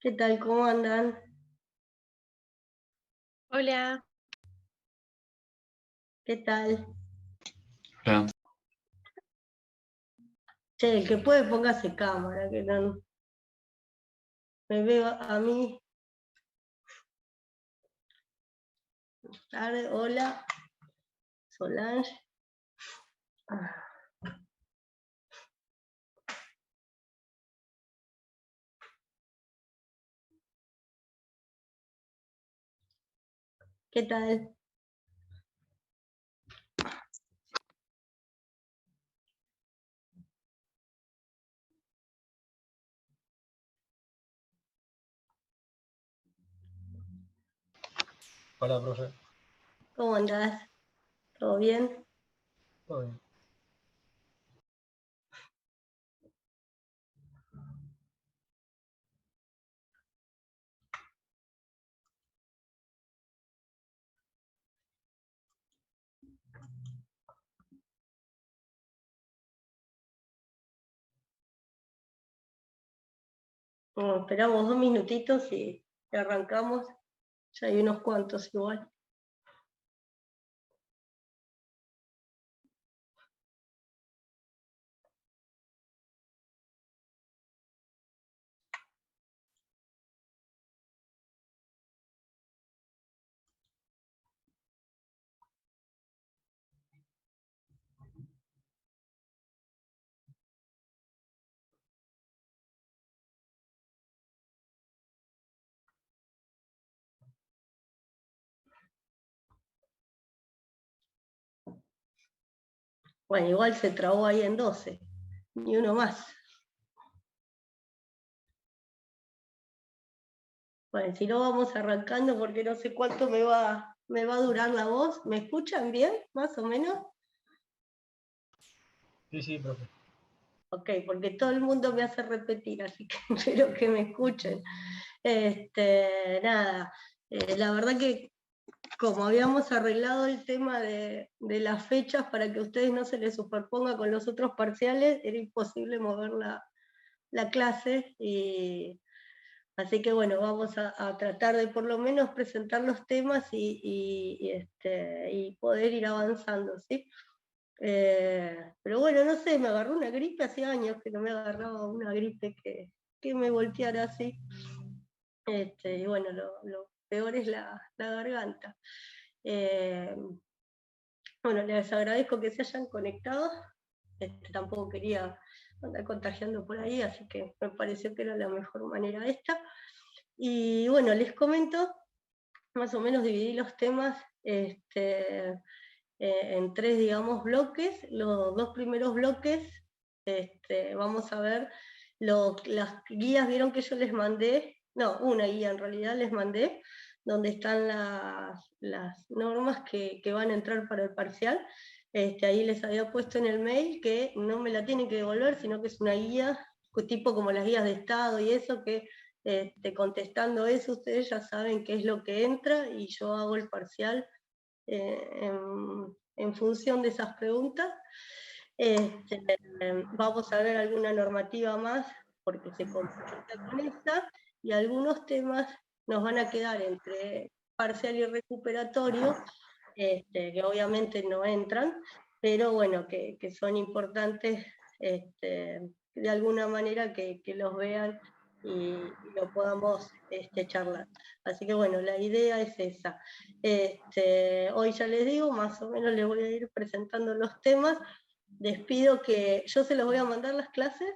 ¿Qué tal? ¿Cómo andan? Hola, ¿Qué tal? Hola. Che, el que puede póngase cámara, que no me veo a mí. Tarde, hola, Solange. ¿Qué tal? Hola, profe. ¿Cómo andás? ¿Todo bien? Todo bien. Bueno, esperamos 2 minutitos y arrancamos. Ya hay unos cuantos igual. Bueno, igual se trabó ahí en 12. Ni uno más. Bueno, si no vamos arrancando porque no sé cuánto me va a durar la voz. ¿Me escuchan bien? Más o menos. Sí, profe. Ok, porque todo el mundo me hace repetir, así que espero que me escuchen. Nada, la verdad que como habíamos arreglado el tema de las fechas para que a ustedes no se les superponga con los otros parciales, era imposible mover la clase, y así que bueno, vamos a tratar de por lo menos presentar los temas y poder ir avanzando, ¿sí? Pero bueno, no sé, me agarró una gripe, hace años que no me agarraba una gripe que me volteara así. Y bueno, lo peor es la garganta. Bueno, les agradezco que se hayan conectado. Tampoco quería andar contagiando por ahí, así que me pareció que era la mejor manera esta. Y bueno, les comento, más o menos dividí los temas en 3, digamos, bloques. Los 2 primeros bloques vamos a ver las guías. Vieron que yo les mandé, no, una guía en realidad les mandé, donde están las normas que van a entrar para el parcial. Ahí les había puesto en el mail que no me la tienen que devolver, sino que es una guía, tipo como las guías de Estado y eso, que contestando eso ustedes ya saben qué es lo que entra y yo hago el parcial en función de esas preguntas. Vamos a ver alguna normativa más, porque se complementa con esta, y algunos temas nos van a quedar entre parcial y recuperatorio, que obviamente no entran, pero bueno, que son importantes de alguna manera que los vean y lo podamos charlar. Así que bueno, la idea es esa. Hoy ya les digo, más o menos les voy a ir presentando los temas. Les pido que yo se los voy a mandar las clases.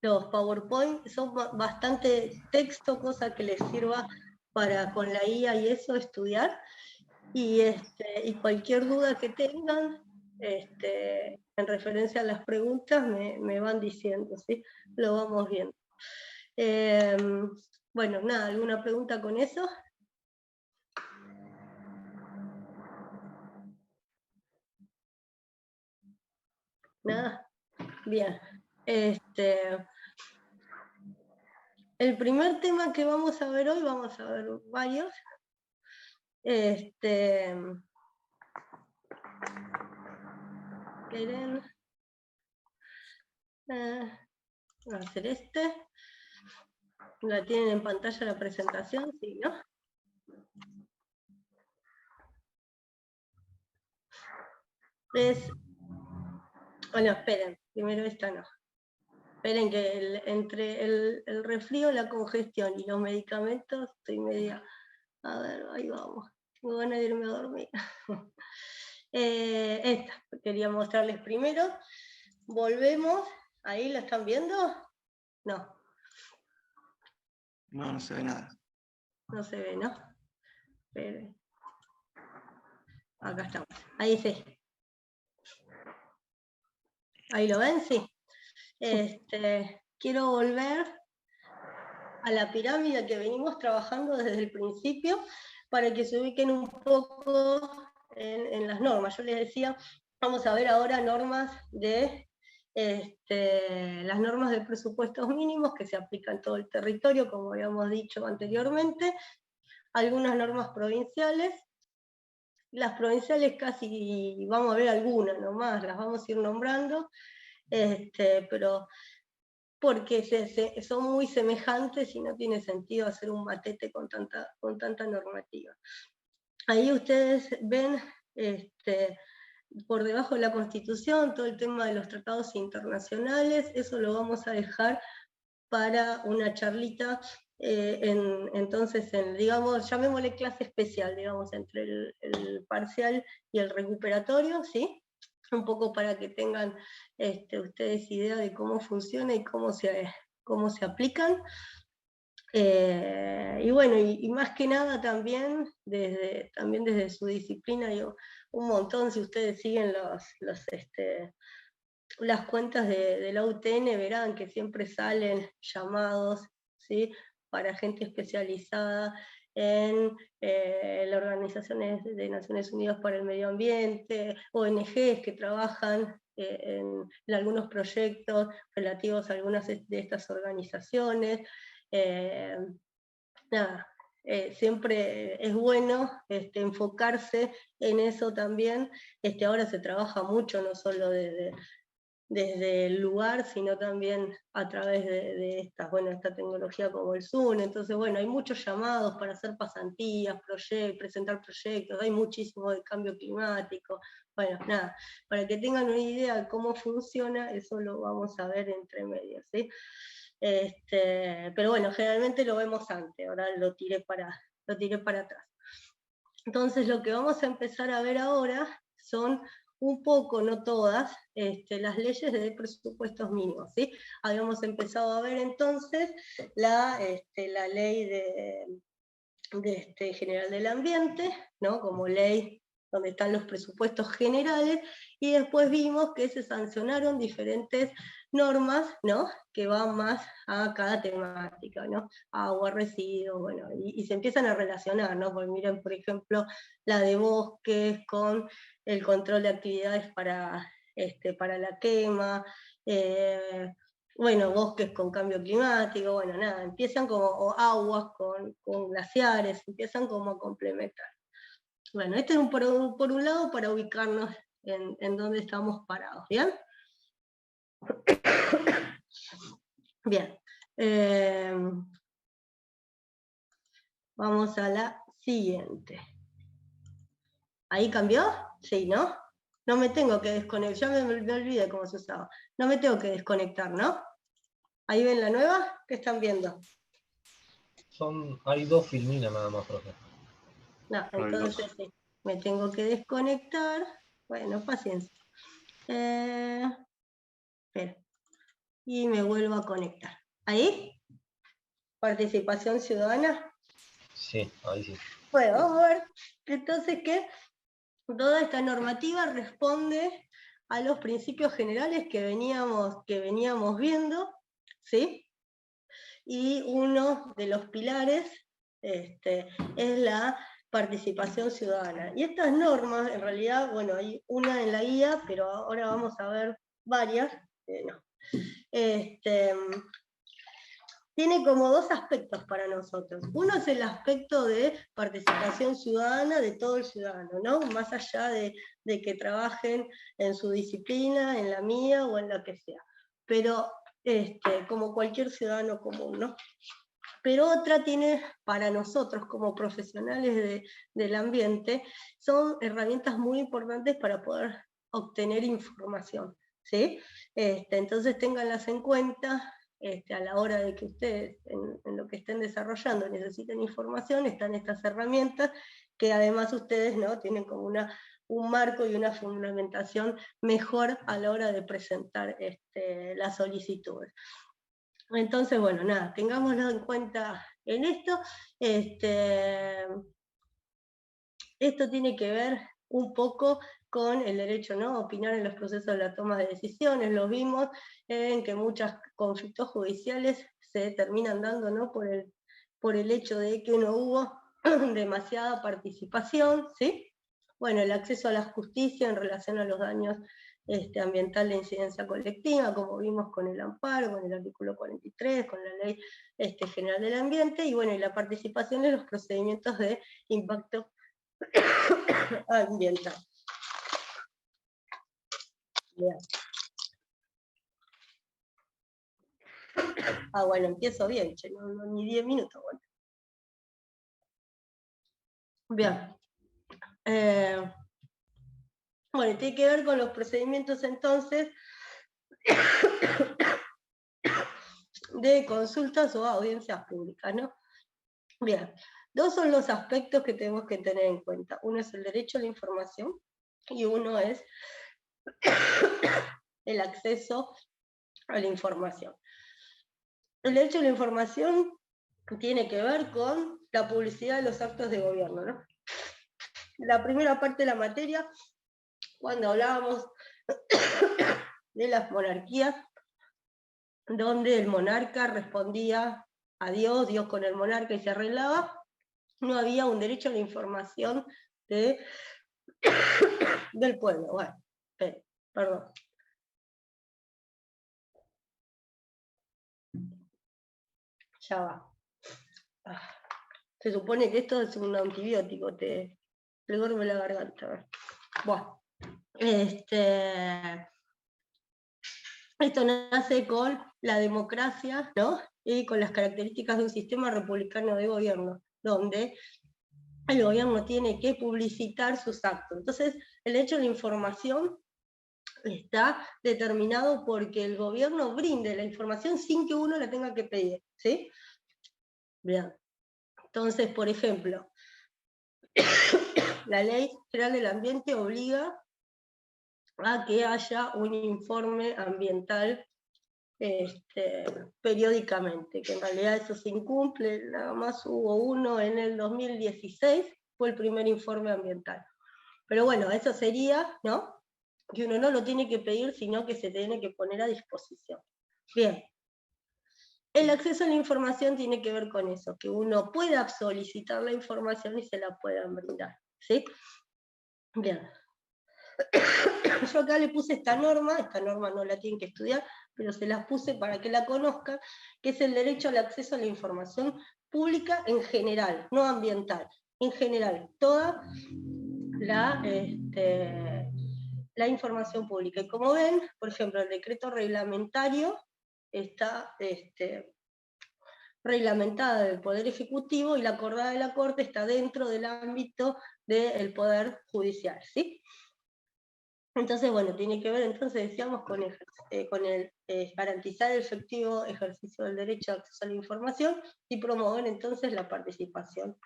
Los PowerPoint son bastante texto, cosa que les sirva para con la IA y eso estudiar. Y cualquier duda que tengan en referencia a las preguntas me van diciendo, ¿sí? Lo vamos viendo. Bueno, nada, ¿alguna pregunta con eso? Nada. Bien. El primer tema que vamos a ver hoy, vamos a ver varios. ¿Quieren? Voy a hacer este. ¿La tienen en pantalla la presentación? Sí, ¿no? Bueno, esperen, primero esta no. Esperen que entre el resfrío, la congestión y los medicamentos, estoy media... A ver, ahí vamos. Tengo ganas de irme a dormir. Esta, quería mostrarles primero. Volvemos. ¿Ahí la están viendo? No. No, no se ve nada. No se ve, ¿no? Esperen. Acá estamos. Ahí sí. ¿Ahí lo ven? Sí. Quiero volver a la pirámide que venimos trabajando desde el principio para que se ubiquen un poco en las normas. Yo les decía, vamos a ver ahora normas de las normas de presupuestos mínimos que se aplican en todo el territorio, como habíamos dicho anteriormente, algunas normas provinciales. Las provinciales casi, vamos a ver algunas nomás, las vamos a ir nombrando, pero porque son muy semejantes y no tiene sentido hacer un matete con tanta normativa. Ahí ustedes ven por debajo de la Constitución todo el tema de los tratados internacionales, eso lo vamos a dejar para una charlita, entonces, digamos, llamémosle clase especial, digamos, entre el parcial y el recuperatorio, ¿sí? Un poco para que tengan ustedes idea de cómo funciona y cómo se aplican. Y bueno, y más que nada también desde su disciplina, un montón, si ustedes siguen las cuentas de la UTN, verán que siempre salen llamados, ¿sí?, para gente especializada en las organizaciones de Naciones Unidas para el Medio Ambiente, ONGs que trabajan en algunos proyectos relativos a algunas de estas organizaciones. Siempre es bueno enfocarse en eso también. Ahora se trabaja mucho, no solo desde el lugar, sino también a través de esta tecnología como el Zoom. Entonces, bueno, hay muchos llamados para hacer pasantías, presentar proyectos, hay muchísimo de cambio climático. Bueno, nada, para que tengan una idea de cómo funciona, eso lo vamos a ver entre medias, ¿sí? Pero bueno, generalmente lo vemos antes, ahora lo tiré para atrás. Entonces, lo que vamos a empezar a ver ahora son un poco, no todas, las leyes de presupuestos mínimos, ¿sí? Habíamos empezado a ver entonces la ley general del ambiente, ¿no?, como ley donde están los presupuestos generales, y después vimos que se sancionaron diferentes normas, ¿no?, que van más a cada temática, ¿no?, agua, residuos, bueno, y se empiezan a relacionar, ¿no?, porque miren, por ejemplo, la de bosques con el control de actividades para la quema, bueno, bosques con cambio climático, bueno, nada, empiezan como, o aguas con glaciares, empiezan como a complementar. Bueno, esto es por un lado para ubicarnos en dónde estamos parados, ¿bien? Bien. Vamos a la siguiente. ¿Ahí cambió? Sí, ¿no? No me tengo que desconectar, ya me olvidé cómo se usaba. No me tengo que desconectar, ¿no? ¿Ahí ven la nueva? ¿Qué están viendo? Hay 2 filminas nada más, profe. No, entonces sí, me tengo que desconectar. Bueno, paciencia. Espera. Y me vuelvo a conectar. ¿Ahí? Participación ciudadana. Sí, ahí sí. Bueno, vamos a ver entonces que toda esta normativa responde a los principios generales que veníamos viendo, ¿sí? Y uno de los pilares es la participación ciudadana. Y estas normas, en realidad, bueno, hay una en la guía, pero ahora vamos a ver varias. No. Tiene como dos aspectos para nosotros. Uno es el aspecto de participación ciudadana de todo el ciudadano, ¿no? Más allá de que trabajen en su disciplina, en la mía o en la que sea. Pero como cualquier ciudadano común, ¿no? Pero otra tiene, para nosotros como profesionales del ambiente, son herramientas muy importantes para poder obtener información, ¿sí? Entonces ténganlas en cuenta a la hora de que ustedes, en lo que estén desarrollando, necesiten información, están estas herramientas que además ustedes, ¿no?, tienen como un marco y una fundamentación mejor a la hora de presentar las solicitudes. Entonces, bueno, nada, tengámoslo en cuenta en esto. Esto tiene que ver un poco con el derecho, ¿no?, a opinar en los procesos de la toma de decisiones. Lo vimos en que muchos conflictos judiciales se terminan dando, ¿no?, por el hecho de que no hubo demasiada participación, ¿sí? Bueno, el acceso a la justicia en relación a los daños ambiental de incidencia colectiva, como vimos con el amparo, con el artículo 43, con la Ley General del Ambiente, y bueno, y la participación en los procedimientos de impacto ambiental. Bien. Bueno, empiezo bien, che, no, ni 10 minutos. Bueno, bien. Bueno, tiene que ver con los procedimientos entonces de consultas o audiencias públicas, ¿no? Bien, dos son los aspectos que tenemos que tener en cuenta. Uno es el derecho a la información y uno es el acceso a la información. El derecho a la información tiene que ver con la publicidad de los actos de gobierno, ¿no? La primera parte de la materia, cuando hablábamos de las monarquías, donde el monarca respondía a Dios, Dios con el monarca y se arreglaba, no había un derecho a la información del pueblo. Bueno, perdón. Ya va. Se supone que esto es un antibiótico, te duerme la garganta. Bueno, esto nace con la democracia, ¿no?, y con las características de un sistema republicano de gobierno, donde el gobierno tiene que publicitar sus actos. Entonces, el hecho de la información está determinado porque el gobierno brinde la información sin que uno la tenga que pedir, ¿sí? Bien. Entonces, por ejemplo, la Ley General del Ambiente obliga a que haya un informe ambiental periódicamente, que en realidad eso se incumple, nada más hubo uno en el 2016, fue el primer informe ambiental. Pero bueno, eso sería, ¿no?, que uno no lo tiene que pedir, sino que se tiene que poner a disposición. Bien. El acceso a la información tiene que ver con eso, que uno pueda solicitar la información y se la puedan brindar, ¿sí? Bien. Yo acá le puse esta norma no la tienen que estudiar, pero se las puse para que la conozcan, que es el derecho al acceso a la información pública en general, no ambiental, en general, toda la información pública. Y como ven, por ejemplo, el decreto reglamentario está reglamentada del Poder Ejecutivo y la acordada de la Corte está dentro del ámbito del Poder Judicial, ¿sí? Entonces, bueno, tiene que ver, entonces decíamos, con el garantizar el efectivo ejercicio del derecho a acceso a la información y promover entonces la participación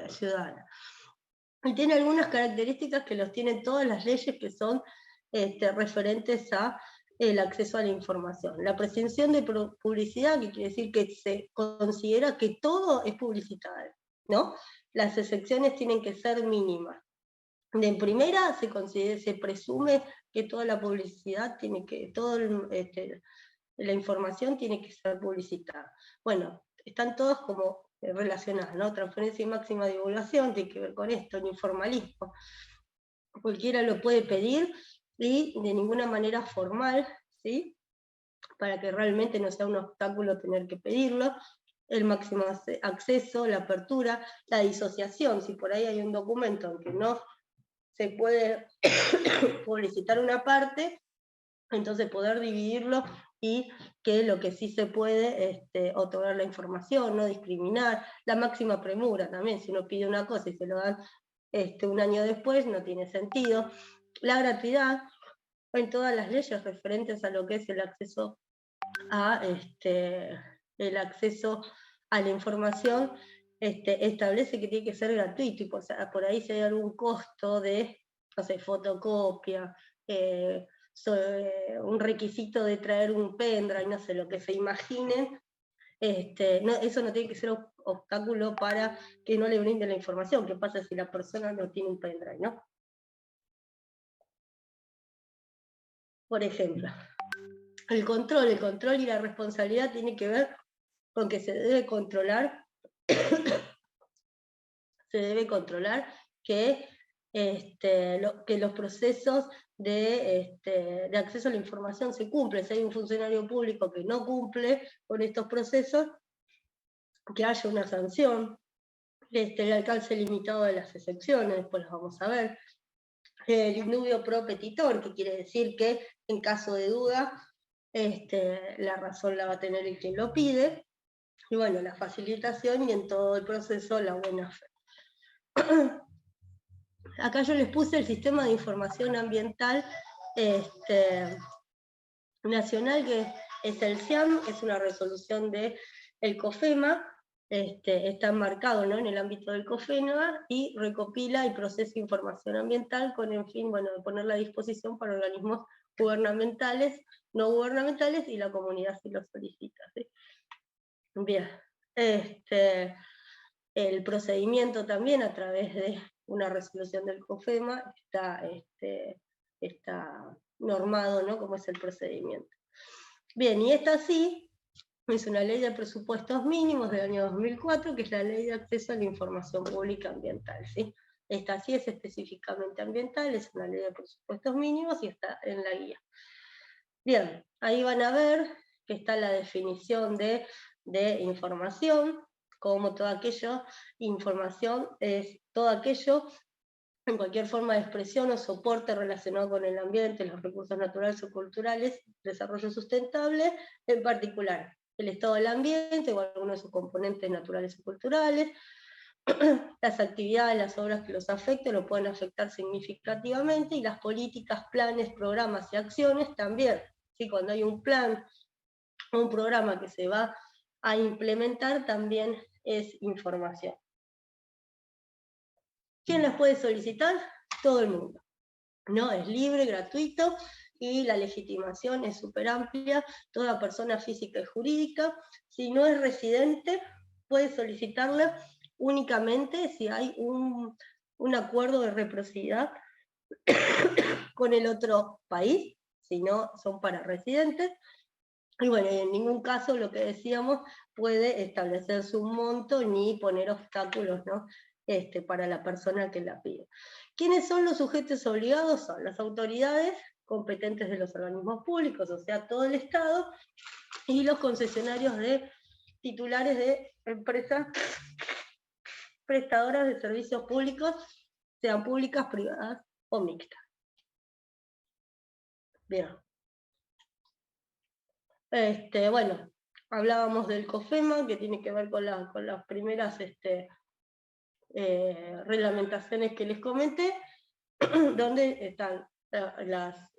ciudadana. Y tiene algunas características que los tienen todas las leyes que son referentes a el acceso a la información. La presunción de publicidad, que quiere decir que se considera que todo es publicitario, ¿no? Las excepciones tienen que ser mínimas. De primera se presume que toda la publicidad tiene que, la información tiene que ser publicitada. Bueno, están todos como relacionadas, ¿no? Transparencia y máxima divulgación, tiene que ver con esto, el informalismo. Cualquiera lo puede pedir y de ninguna manera formal, ¿sí?, para que realmente no sea un obstáculo tener que pedirlo. El máximo acceso, la apertura, la disociación, si por ahí hay un documento en que no se puede publicitar una parte, entonces poder dividirlo y que lo que sí se puede otorgar la información, no discriminar, la máxima premura también, si uno pide una cosa y se lo dan un año después, no tiene sentido. La gratuidad, en todas las leyes referentes a lo que es el acceso a la información, establece que tiene que ser gratuito, y por ahí si hay algún costo de, no sé, fotocopia, un requisito de traer un pendrive, no sé, lo que se imaginen, eso no tiene que ser obstáculo para que no le brinden la información. ¿Qué pasa si la persona no tiene un pendrive, no? Por ejemplo, el control y la responsabilidad tiene que ver con que se debe controlar que los procesos de acceso a la información se cumplen. Si hay un funcionario público que no cumple con estos procesos, que haya una sanción, el alcance limitado de las excepciones, después los vamos a ver, el indubio pro petitor, que quiere decir que en caso de duda, la razón la va a tener el que lo pide, y bueno, la facilitación y en todo el proceso la buena fe. Acá yo les puse el sistema de información ambiental nacional, que es el SIAM, es una resolución del COFEMA, está enmarcado, ¿no?, en el ámbito del COFEMA, y recopila y procesa información ambiental con el fin, bueno, de ponerla a disposición para organismos gubernamentales, no gubernamentales, y la comunidad si lo solicita, ¿sí? Bien, el procedimiento también a través de una resolución del COFEMA está normado, ¿no?, como es el procedimiento. Bien, y esta sí es una ley de presupuestos mínimos del año 2004, que es la ley de acceso a la información pública ambiental, ¿sí? Esta sí es específicamente ambiental, es una ley de presupuestos mínimos y está en la guía. Bien, ahí van a ver que está la definición de información, como todo aquello, información es todo aquello en cualquier forma de expresión o soporte relacionado con el ambiente, los recursos naturales o culturales, desarrollo sustentable, en particular el estado del ambiente o algunos de sus componentes naturales o culturales, las actividades, las obras que los afecten o pueden afectar significativamente, y las políticas, planes, programas y acciones también. ¿Sí? Cuando hay un plan o un programa que se va a implementar, también es información. ¿Quién las puede solicitar? Todo el mundo, ¿no? Es libre, gratuito, y la legitimación es súper amplia. Toda persona física y jurídica, si no es residente, puede solicitarla únicamente si hay un acuerdo de reciprocidad con el otro país, si no son para residentes. Y bueno, en ningún caso, lo que decíamos, puede establecerse un monto ni poner obstáculos, ¿no?, para la persona que la pide. ¿Quiénes son los sujetos obligados? Son las autoridades competentes de los organismos públicos, o sea, todo el Estado, y los concesionarios de titulares de empresas prestadoras de servicios públicos, sean públicas, privadas o mixtas. Bien. Bueno, hablábamos del COFEMA, que tiene que ver con las primeras reglamentaciones que les comenté, donde están las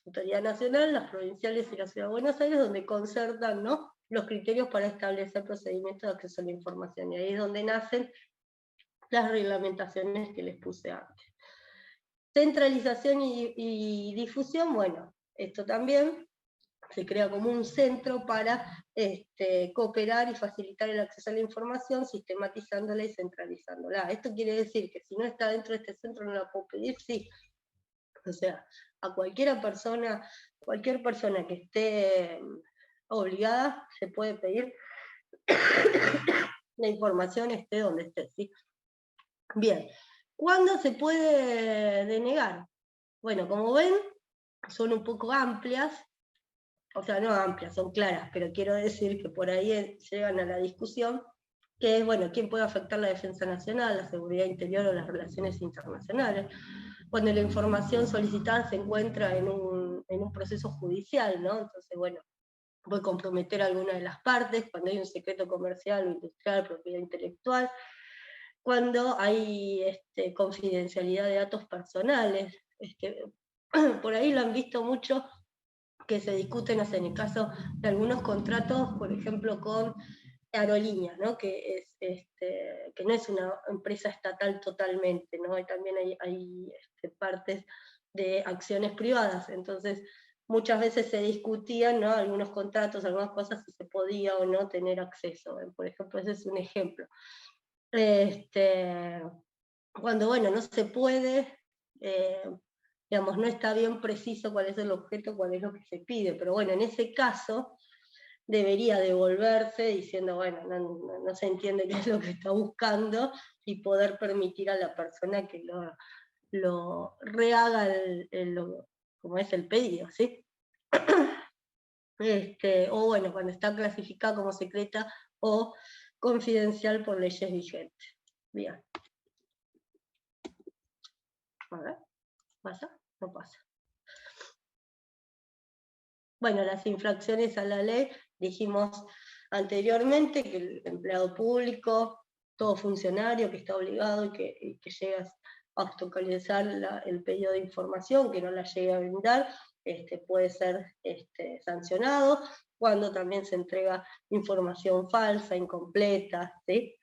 autoridades nacionales, las provinciales y la Ciudad de Buenos Aires, donde concertan, ¿no?, los criterios para establecer procedimientos de acceso a la información, y ahí es donde nacen las reglamentaciones que les puse antes. Centralización y difusión, bueno, esto también se crea como un centro para cooperar y facilitar el acceso a la información, sistematizándola y centralizándola. Esto quiere decir que si no está dentro de este centro no la puedo pedir, sí. O sea, a cualquier persona que esté obligada, se puede pedir la información esté donde esté, ¿sí? Bien, ¿cuándo se puede denegar? Bueno, como ven, son un poco amplias, o sea, no amplias, son claras, pero quiero decir que por ahí llegan a la discusión, que es, bueno, ¿quién puede afectar la defensa nacional, la seguridad interior o las relaciones internacionales? cuando la información solicitada se encuentra en un proceso judicial, ¿no? Entonces, bueno, puede comprometer a alguna de las partes, cuando hay un secreto comercial o industrial, propiedad intelectual, cuando hay confidencialidad de datos personales. Por ahí lo han visto mucho, que se discuten en el caso de algunos contratos, por ejemplo, con aerolíneas, ¿no? Que no es una empresa estatal totalmente, ¿no? Y también hay partes de acciones privadas, entonces muchas veces se discutían, ¿no? Algunos contratos, algunas cosas, si se podía o no tener acceso. Por ejemplo, ese es un ejemplo. Cuando, bueno, no se puede, digamos, no está bien preciso cuál es el objeto, cuál es lo que se pide, pero bueno, en ese caso debería devolverse diciendo, bueno, no se entiende qué es lo que está buscando, y poder permitir a la persona que lo rehaga como es el pedido, ¿sí? O bueno, cuando está clasificada como secreta o confidencial por leyes vigentes. Bien. A ver, ¿pasa? No pasa. Bueno, las infracciones a la ley, dijimos anteriormente que el empleado público, todo funcionario que está obligado y que llega a obstaculizar el pedido de información, que no la llegue a brindar, puede ser sancionado, cuando también se entrega información falsa, incompleta, ¿sí?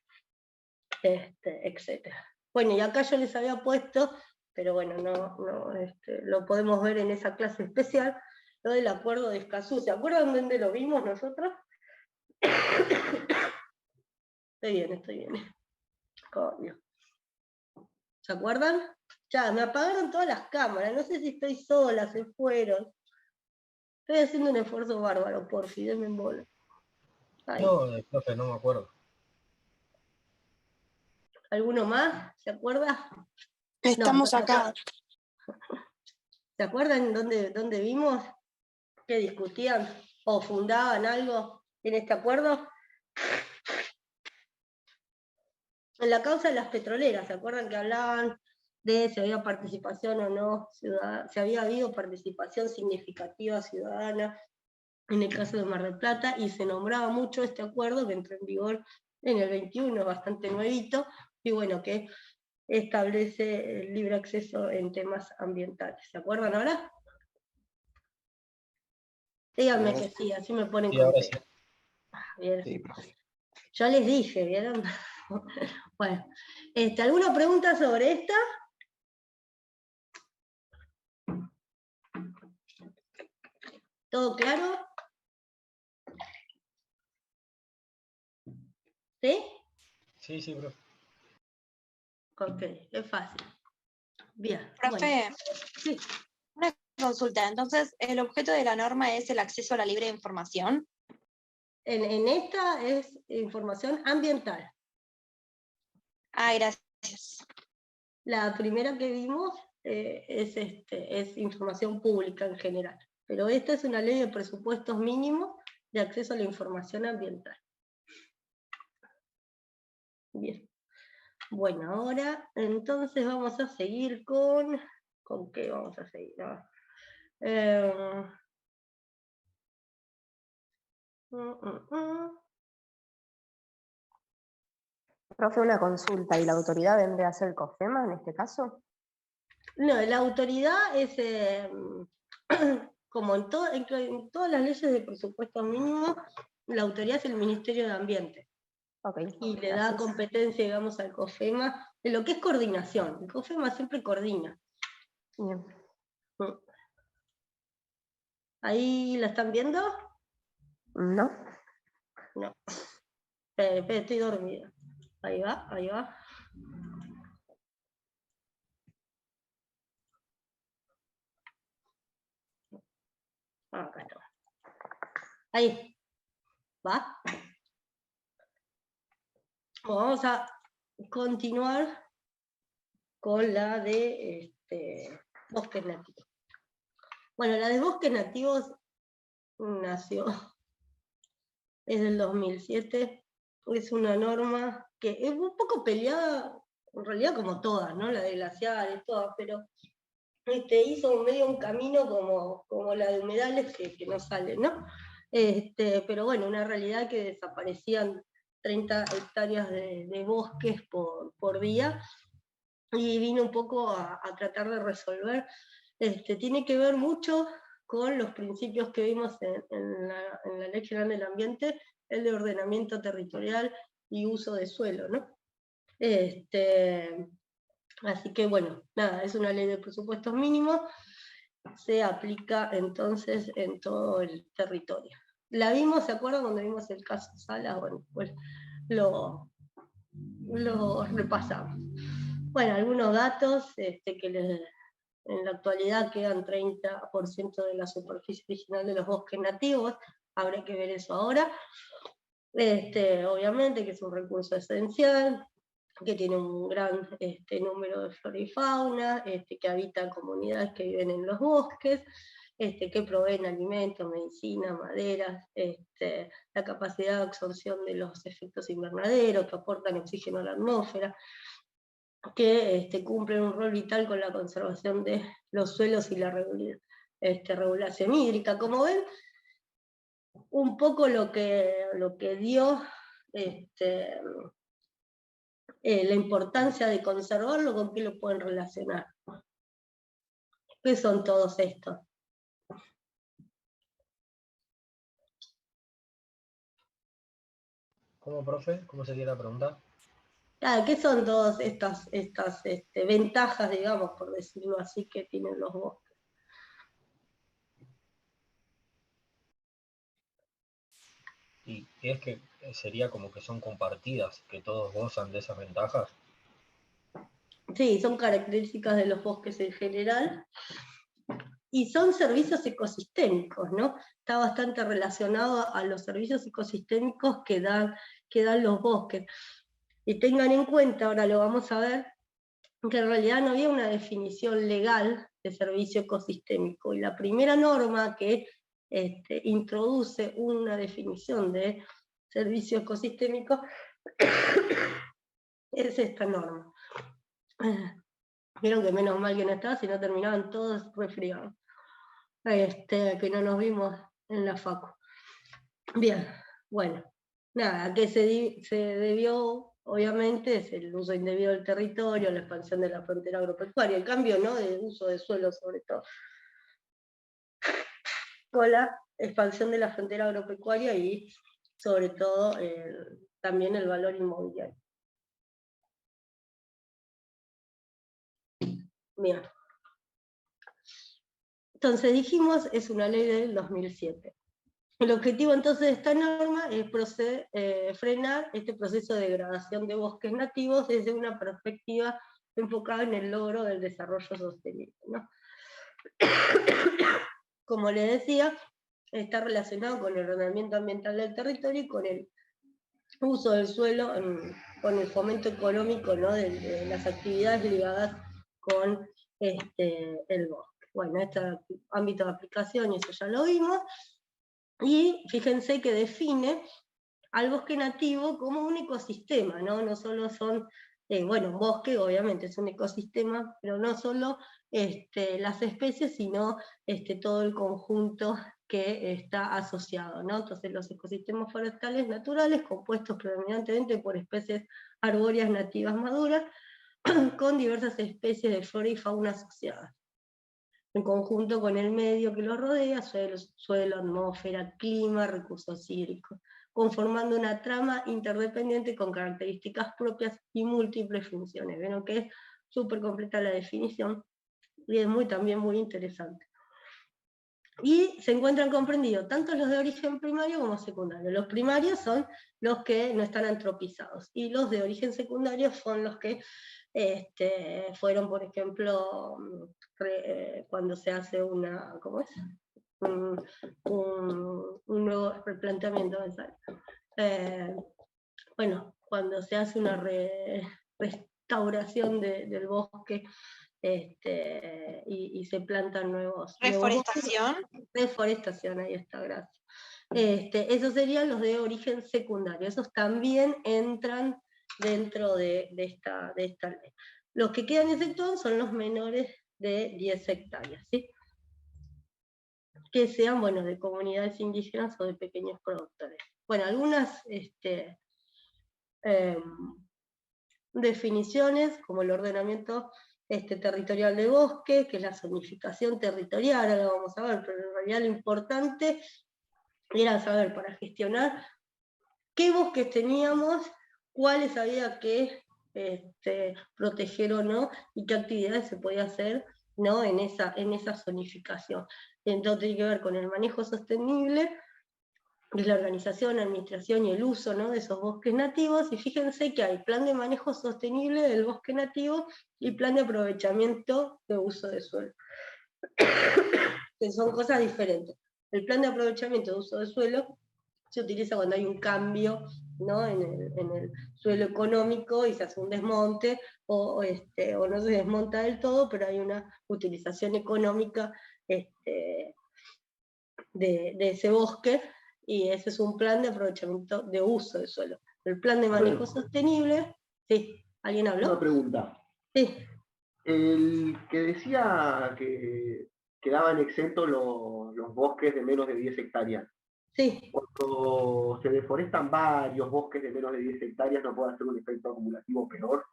Etc. Bueno, y acá yo les había puesto, pero bueno, lo podemos ver en esa clase especial, lo del acuerdo de Escazú. ¿Se acuerdan dónde lo vimos nosotros? Estoy bien. Coño. ¿Se acuerdan? Ya, me apagaron todas las cámaras, no sé si estoy sola, se fueron. Estoy haciendo un esfuerzo bárbaro, porfi, denme en bola. Ahí. No, profe, no me acuerdo. ¿Alguno más? ¿Se acuerda? Estamos No, acá. ¿Se acuerdan dónde vimos que discutían o fundaban algo en este acuerdo? En la causa de las petroleras, ¿se acuerdan que hablaban de si había participación o no ciudadana, si había habido participación significativa ciudadana en el caso de Mar del Plata, y se nombraba mucho este acuerdo que entró en vigor en el 21, bastante nuevito, y bueno, que establece el libre acceso en temas ambientales. ¿Se acuerdan ahora? Díganme que sí, así me ponen Sí, ahora sí. contento. Bien. Sí, profe. Yo les dije, ¿vieron? Bueno, ¿alguna pregunta sobre esta? ¿Todo claro? ¿Sí? Sí, profe. Ok, es fácil. Bien. Profe, Bueno, sí. una consulta. Entonces, ¿el objeto de la norma es el acceso a la libre información? En esta es información ambiental. Ah, gracias. La primera que vimos es información pública en general, pero esta es una ley de presupuestos mínimos de acceso a la información ambiental. Bien. Bueno, ahora entonces vamos a seguir ¿con qué vamos a seguir? Profe, una consulta, ¿y la autoridad vendría a ser el COFEMA en este caso? No, la autoridad es, como en todas las leyes de presupuesto mínimo, la autoridad es el Ministerio de Ambiente. Ok, Y le gracias. da competencia, digamos, al COFEMA, en lo que es coordinación. El COFEMA siempre coordina. Bien. ¿Ahí la están viendo? ¿No? No. Estoy dormida. Ahí va, ahí va. Acá está. Ahí. ¿Va? Vamos a continuar con la de bosques nativos. Bueno, la de bosques nativos nació, es del 2007, es una norma que es un poco peleada, en realidad como todas, ¿no? La de glaciares, todas, pero hizo medio un camino como la de humedales que no sale, ¿no? Pero bueno, una realidad que desaparecían 30 hectáreas de bosques por día, y vino un poco a tratar de resolver. Tiene que ver mucho con los principios que vimos en la Ley General del Ambiente, el de ordenamiento territorial y uso de suelo, ¿no? Así que bueno, nada, es una ley de presupuestos mínimos, se aplica entonces en todo el territorio. La vimos, ¿se acuerdan cuando vimos el caso Salas? Bueno, pues lo repasamos. Bueno, algunos datos que en la actualidad quedan 30% de la superficie original de los bosques nativos, habrá que ver eso ahora. Obviamente que es un recurso esencial, que tiene un gran número de flora y fauna, que habitan comunidades que viven en los bosques, que proveen alimentos, medicina, maderas, la capacidad de absorción de los efectos invernaderos, que aportan oxígeno a la atmósfera, que cumplen un rol vital con la conservación de los suelos y la regulación hídrica. Como ven, un poco lo que dio la importancia de conservarlo, con qué lo pueden relacionar. ¿Qué son todos estos? ¿Cómo, profe? ¿Cómo sería la pregunta? ¿Qué son todas estas ventajas, digamos, por decirlo así, que tienen los bosques? Y es que sería como que son compartidas, que todos gozan de esas ventajas. Sí, son características de los bosques en general, y son servicios ecosistémicos, ¿no? Está bastante relacionado a los servicios ecosistémicos que dan los bosques. Y tengan en cuenta, ahora lo vamos a ver, que en realidad no había una definición legal de servicio ecosistémico, y la primera norma que introduce una definición de servicio ecosistémico es esta norma. Vieron que menos mal que no estaba, si no terminaban todos resfriados, que no nos vimos en la facu. Bien, bueno, nada, ¿a qué se debió? Obviamente es el uso indebido del territorio, la expansión de la frontera agropecuaria, el cambio, ¿no?, de uso de suelo sobre todo, con la expansión de la frontera agropecuaria y sobre todo también el valor inmobiliario. Bien. Entonces dijimos, es una ley del 2007. El objetivo entonces de esta norma es frenar este proceso de degradación de bosques nativos desde una perspectiva enfocada en el logro del desarrollo sostenible, ¿no? Como les decía, está relacionado con el ordenamiento ambiental del territorio y con el uso del suelo, con el fomento económico, ¿no?, de las actividades ligadas con el bosque. Bueno, este ámbito de aplicación, y eso ya lo vimos. Y fíjense que define al bosque nativo como un ecosistema, ¿no? No solo son, bueno, un bosque obviamente es un ecosistema, pero no solo las especies, sino todo el conjunto que está asociado, ¿no? Entonces los ecosistemas forestales naturales, compuestos predominantemente por especies arbóreas nativas maduras, con diversas especies de flora y fauna asociadas, en conjunto con el medio que lo rodea, suelo, atmósfera, clima, recursos hídricos, conformando una trama interdependiente con características propias y múltiples funciones. Ven que es súper completa la definición y es también muy interesante. Y se encuentran comprendidos tanto los de origen primario como secundario. Los primarios son los que no están antropizados, y los de origen secundario son los que fueron, por ejemplo, cuando se hace una, ¿cómo es? Un nuevo replanteamiento. Bueno, cuando se hace una restauración del bosque, y se plantan nuevos ¿Reforestación? Reforestación, ahí está, gracias. Esos serían los de origen secundario, esos también entran dentro de esta ley. Los que quedan exceptuados son los menores de 10 hectáreas, ¿sí? Que sean, bueno, de comunidades indígenas o de pequeños productores. Bueno, algunas definiciones, como el ordenamiento territorial de bosque, que es la zonificación territorial, ahora lo vamos a ver, pero en realidad lo importante era saber para gestionar qué bosques teníamos, cuáles había que proteger o no, y qué actividades se podía hacer, ¿no? en esa zonificación. Entonces tiene que ver con el manejo sostenible, que es la organización, administración y el uso, ¿no? de esos bosques nativos, y fíjense que hay plan de manejo sostenible del bosque nativo y plan de aprovechamiento de uso de suelo, que son cosas diferentes. El plan de aprovechamiento de uso de suelo se utiliza cuando hay un cambio, ¿no? en el suelo económico y se hace un desmonte, o no se desmonta del todo, pero hay una utilización económica de ese bosque, y ese es un plan de aprovechamiento de uso del suelo. El plan de manejo sostenible, sí, ¿alguien habló? Una pregunta. Sí. El que decía que quedaban exentos los bosques de menos de 10 hectáreas. Sí. Cuando se deforestan varios bosques de menos de 10 hectáreas, ¿no puede hacer un efecto acumulativo peor?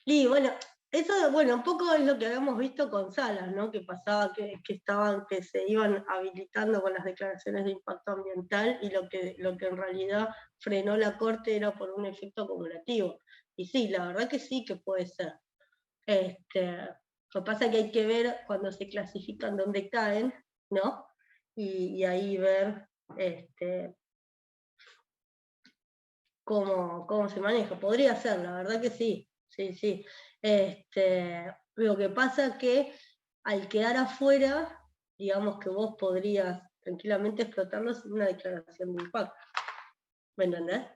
Y bueno, eso, bueno, un poco es lo que habíamos visto con Salas, ¿no? Que pasaba que se iban habilitando con las declaraciones de impacto ambiental, y lo que en realidad frenó la Corte era por un efecto acumulativo. Y sí, la verdad que sí que puede ser. Lo que pasa es que hay que ver cuando se clasifican dónde caen, ¿no? Y ahí ver cómo se maneja. Podría ser, la verdad que sí. Sí. Lo que pasa es que al quedar afuera, digamos que vos podrías tranquilamente explotarlo sin una declaración de impacto. ¿Me entendés?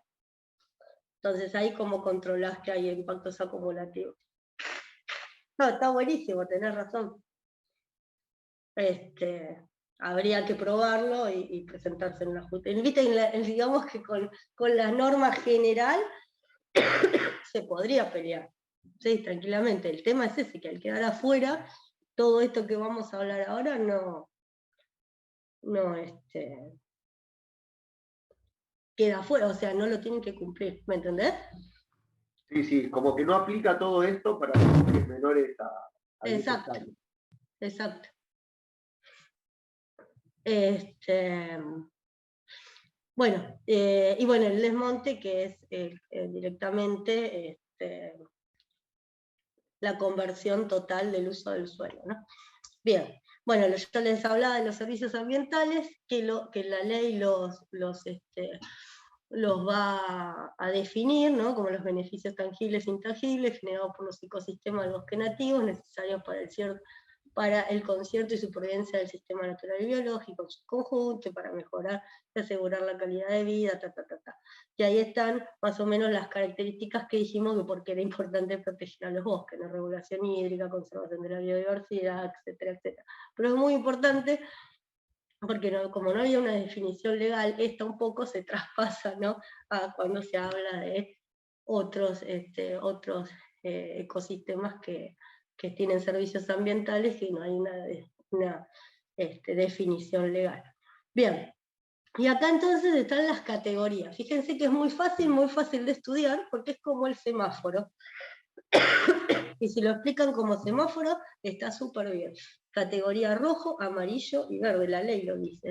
Entonces ahí como controlás que hay impactos acumulativos. No, está buenísimo, tenés razón. Habría que probarlo y presentarse en la justicia. Digamos que con la norma general se podría pelear, sí, tranquilamente. El tema es ese, que al quedar afuera, todo esto que vamos a hablar ahora no queda afuera, o sea, no lo tienen que cumplir, ¿me entendés? Sí, como que no aplica todo esto para bosques menores a 10 hectáreas. Exacto. Bueno, y bueno, el desmonte, que es directamente la conversión total del uso del suelo, ¿no? Bien, bueno, yo les hablaba de los servicios ambientales, que la ley los va a definir, ¿no? Como los beneficios tangibles e intangibles generados por los ecosistemas del bosque nativo, necesarios para el concierto y supervivencia del sistema natural y biológico en su conjunto, para mejorar y asegurar la calidad de vida, Y ahí están más o menos las características que dijimos de por qué era importante proteger a los bosques, la regulación hídrica, conservación de la biodiversidad, etcétera, etcétera. Pero es muy importante porque como no había una definición legal, esta un poco se traspasa, ¿no? A cuando se habla de otros ecosistemas que tienen servicios ambientales, y no hay una definición legal. Bien, y acá entonces están las categorías. Fíjense que es muy fácil de estudiar, porque es como el semáforo. Y si lo explican como semáforo, está súper bien. Categoría rojo, amarillo y verde, la ley lo dice.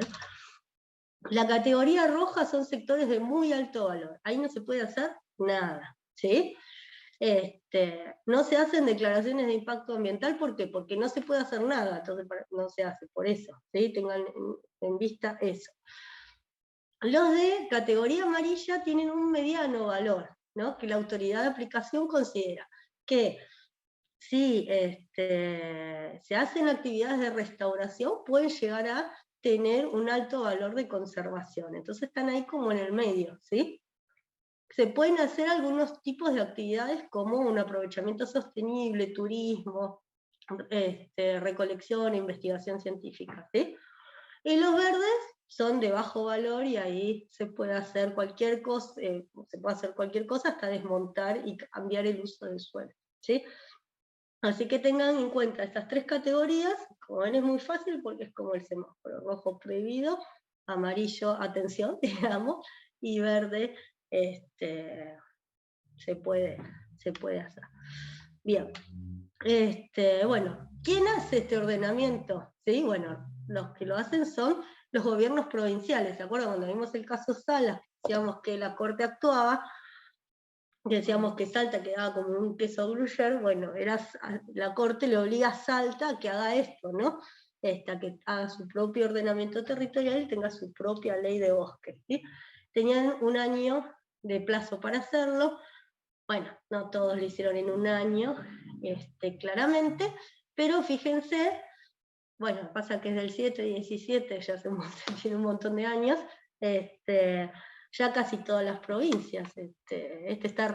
La categoría roja son sectores de muy alto valor. Ahí no se puede hacer nada, ¿sí? No se hacen declaraciones de impacto ambiental, ¿por qué? Porque no se puede hacer nada, entonces no se hace, por eso, ¿sí? Tengan en vista eso. Los de categoría amarilla tienen un mediano valor, ¿no? Que la autoridad de aplicación considera que si se hacen actividades de restauración, pueden llegar a tener un alto valor de conservación. Entonces están ahí como en el medio, ¿sí? Se pueden hacer algunos tipos de actividades como un aprovechamiento sostenible, turismo, recolección e investigación científica, ¿sí? Y los verdes son de bajo valor y ahí se puede hacer cualquier cosa, hasta desmontar y cambiar el uso del suelo, ¿sí? Así que tengan en cuenta estas 3 categorías. Como ven, es muy fácil porque es como el semáforo: rojo prohibido, amarillo atención, digamos, y verde se puede hacer. Bien, bueno, ¿quién hace este ordenamiento? ¿Sí? Bueno, los que lo hacen son los gobiernos provinciales. ¿Se acuerdan cuando vimos el caso Salas? Decíamos que la Corte actuaba, decíamos que Salta quedaba como un queso gruyere. Bueno, la Corte le obliga a Salta a que haga esto, ¿no? A que haga su propio ordenamiento territorial y tenga su propia ley de bosques, ¿sí? Tenían 1 año de plazo para hacerlo. Bueno, no todos lo hicieron en 1 año, claramente, pero fíjense, bueno, pasa que es del 7-17, ya tiene un montón de años, ya casi todas las provincias, está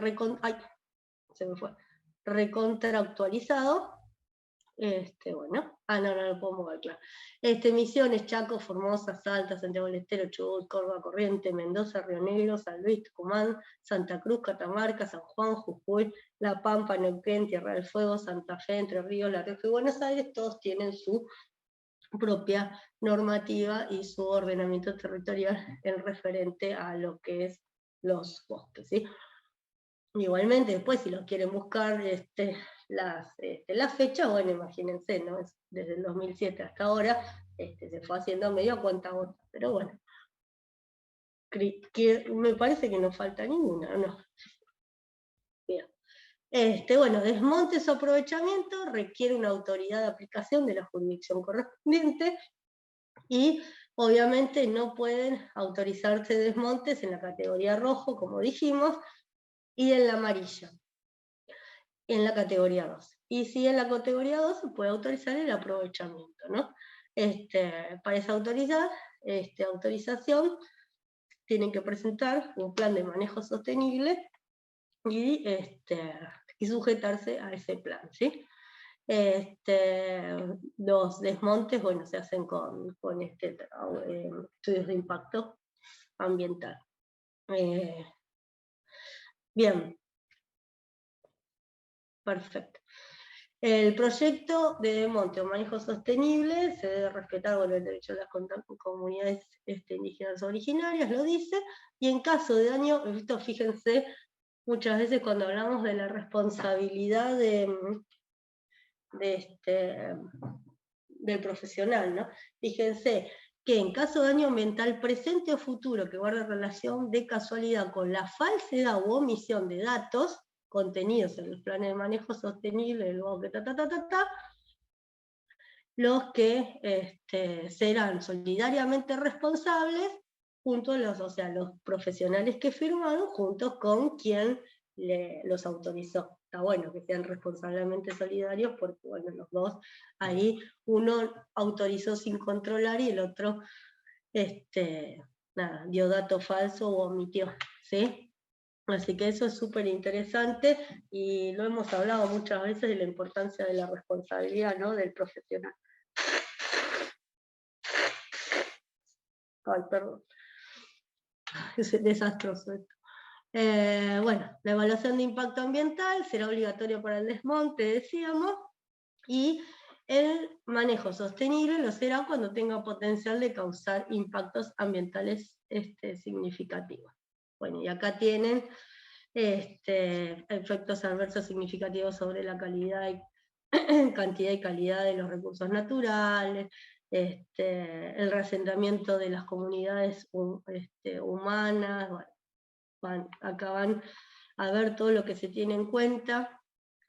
recontra actualizado. Bueno, no lo puedo mover, claro. Misiones, Chaco, Formosa, Salta, Santiago del Estero, Chubut, Córdoba, Corrientes, Mendoza, Río Negro, San Luis, Tucumán, Santa Cruz, Catamarca, San Juan, Jujuy, La Pampa, Neuquén, Tierra del Fuego, Santa Fe, Entre Ríos, La Rioja y Buenos Aires. Todos tienen su propia normativa y su ordenamiento territorial en referente a lo que es los bosques, ¿sí? Igualmente, después, si lo quieren buscar las fechas, bueno, imagínense, ¿no? Desde el 2007 hasta ahora, se fue haciendo medio a cuenta gota, pero bueno, me parece que no falta ninguna, ¿no? Bien. Bueno, desmontes o aprovechamiento requiere una autoridad de aplicación de la jurisdicción correspondiente, y obviamente no pueden autorizarse desmontes en la categoría rojo, como dijimos, y en la amarilla, en la categoría 2. Y si en la categoría 2 se puede autorizar el aprovechamiento, ¿no? Para esa autorización tienen que presentar un plan de manejo sostenible y sujetarse a ese plan, ¿sí? Los desmontes, bueno, se hacen con estudios de impacto ambiental. Bien. Perfecto. El proyecto de desmonte o manejo sostenible se debe respetar, bueno, el derecho de las comunidades indígenas originarias, lo dice, y en caso de daño, esto fíjense, muchas veces cuando hablamos de la responsabilidad del profesional, ¿no? Fíjense que en caso de daño ambiental presente o futuro que guarde relación de casualidad con la falsedad u omisión de datos contenidos en los planes de manejo sostenible del bosque, los que serán solidariamente responsables junto a los profesionales que firmaron, junto con quien los autorizó. Está bueno que sean responsablemente solidarios porque, bueno, los dos, ahí uno autorizó sin controlar y el otro dio dato falso o omitió, ¿sí? Así que eso es súper interesante y lo hemos hablado muchas veces de la importancia de la responsabilidad, ¿no?, del profesional. Ay, perdón. Es desastroso esto. Bueno, la evaluación de impacto ambiental será obligatoria para el desmonte, decíamos, y el manejo sostenible lo será cuando tenga potencial de causar impactos ambientales significativos. Bueno, y acá tienen efectos adversos significativos sobre la cantidad y calidad de los recursos naturales, el reasentamiento de las comunidades humanas. Bueno, acá van a ver todo lo que se tiene en cuenta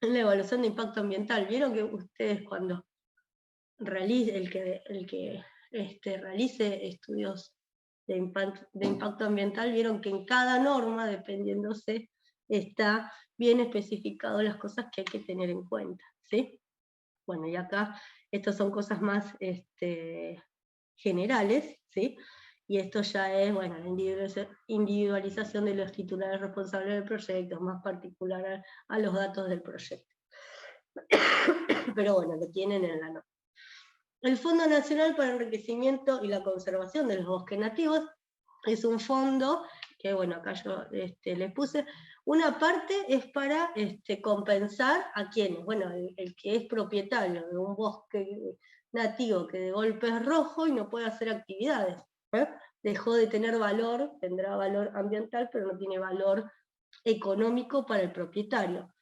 en la evaluación de impacto ambiental. Vieron que ustedes cuando el que realice estudios de impacto ambiental, vieron que en cada norma, dependiéndose, está bien especificado las cosas que hay que tener en cuenta, ¿sí? Bueno, y acá estas son cosas más generales, ¿sí? Y esto ya es, bueno, la individualización de los titulares responsables del proyecto, más particular a los datos del proyecto. Pero bueno, lo tienen en la norma. El Fondo Nacional para el Enriquecimiento y la Conservación de los Bosques Nativos es un fondo que, bueno, acá yo les puse, una parte es para compensar a quienes, bueno, el que es propietario de un bosque nativo que de golpe es rojo y no puede hacer actividades, dejó de tener valor, tendrá valor ambiental, pero no tiene valor económico para el propietario.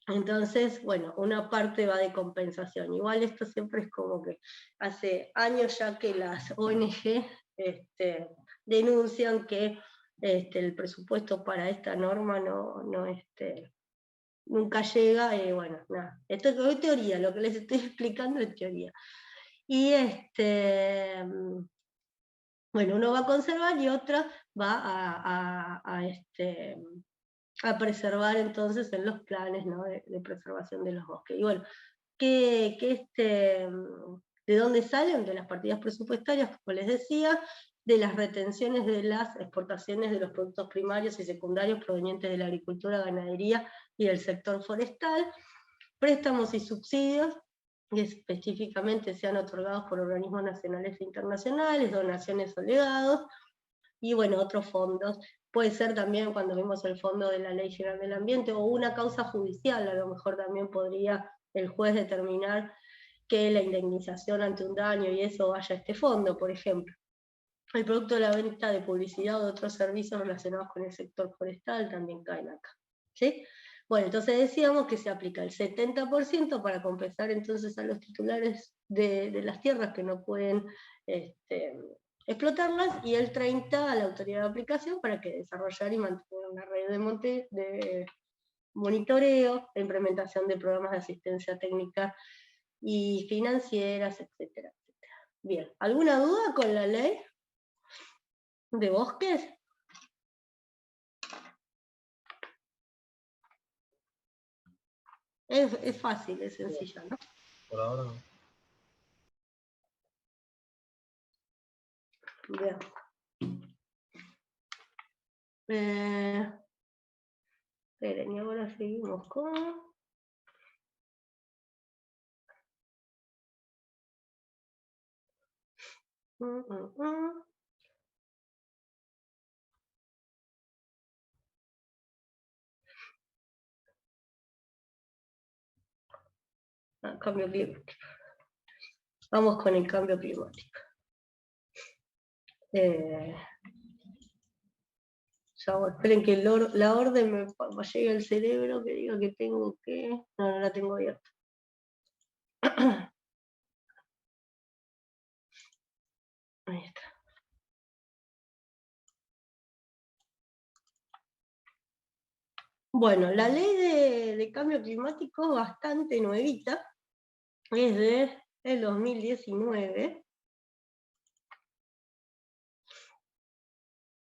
Entonces, bueno, una parte va de compensación. Igual esto siempre es como que hace años ya que las ONG denuncian que el presupuesto para esta norma nunca llega, y bueno, nada. Esto es teoría, lo que les estoy explicando es teoría. Y bueno, uno va a conservar y otra va a preservar entonces en los planes, ¿no?, de preservación de los bosques. Y bueno, ¿de dónde salen? De las partidas presupuestarias, como les decía, de las retenciones de las exportaciones de los productos primarios y secundarios provenientes de la agricultura, ganadería y del sector forestal, préstamos y subsidios que específicamente sean otorgados por organismos nacionales e internacionales, donaciones o legados, y bueno, otros fondos. Puede ser también, cuando vimos el fondo de la Ley General del Ambiente, o una causa judicial, a lo mejor también podría el juez determinar que la indemnización ante un daño y eso vaya a este fondo, por ejemplo. El producto de la venta de publicidad o de otros servicios relacionados con el sector forestal también caen acá, ¿sí? Bueno, entonces decíamos que se aplica el 70% para compensar entonces a los titulares de las tierras que no pueden explotarlas, y el 30% a la autoridad de aplicación para que desarrollar y mantener una red de monitoreo, de implementación de programas de asistencia técnica y financieras, etcétera, etcétera. Bien, ¿alguna duda con la ley de bosques? Es fácil, es sencilla, ¿no? Por ahora no. Bien. Esperen, y ahora seguimos con... Cambio climático. Vamos con el cambio climático. Esperen que la orden me llegue al cerebro, que diga que tengo que... No, no la tengo abierta. Ahí está. Bueno, la ley de cambio climático es bastante nuevita, es de el 2019,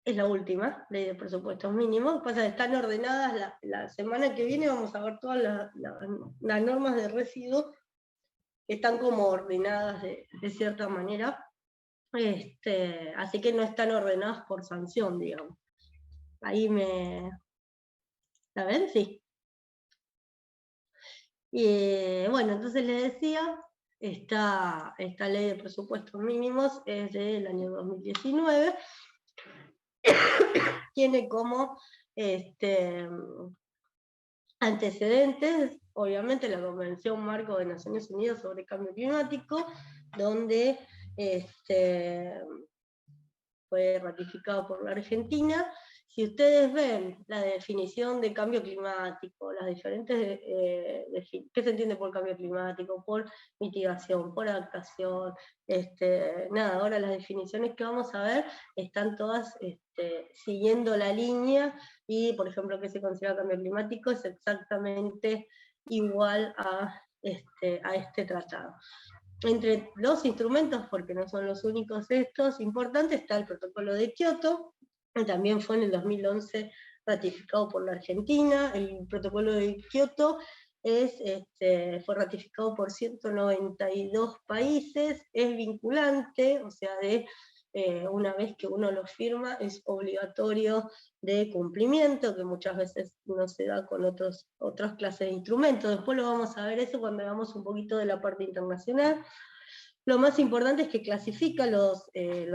es la última ley de presupuestos mínimos. Pasa que están ordenadas, la semana que viene vamos a ver todas las normas de residuos que están como ordenadas de cierta manera, así que no están ordenadas por sanción, digamos. Ahí ¿la ven? Sí. Y bueno, entonces les decía, esta ley de presupuestos mínimos es del año 2019, tiene como antecedentes, obviamente, la Convención Marco de Naciones Unidas sobre Cambio Climático, donde fue ratificado por la Argentina. Si ustedes ven la definición de cambio climático, las diferentes, ¿qué se entiende por cambio climático? Por mitigación, por adaptación, nada, ahora las definiciones que vamos a ver están todas siguiendo la línea, y por ejemplo, ¿qué se considera cambio climático? Es exactamente igual a este tratado. Entre los instrumentos, porque no son los únicos estos importantes, está el protocolo de Kioto, que también fue en el 2011 ratificado por la Argentina. El protocolo de Kioto fue ratificado por 192 países, es vinculante, o sea, una vez que uno lo firma es obligatorio de cumplimiento, que muchas veces no se da con otras clases de instrumentos. Después lo vamos a ver eso cuando veamos un poquito de la parte internacional. Lo más importante es que clasifica los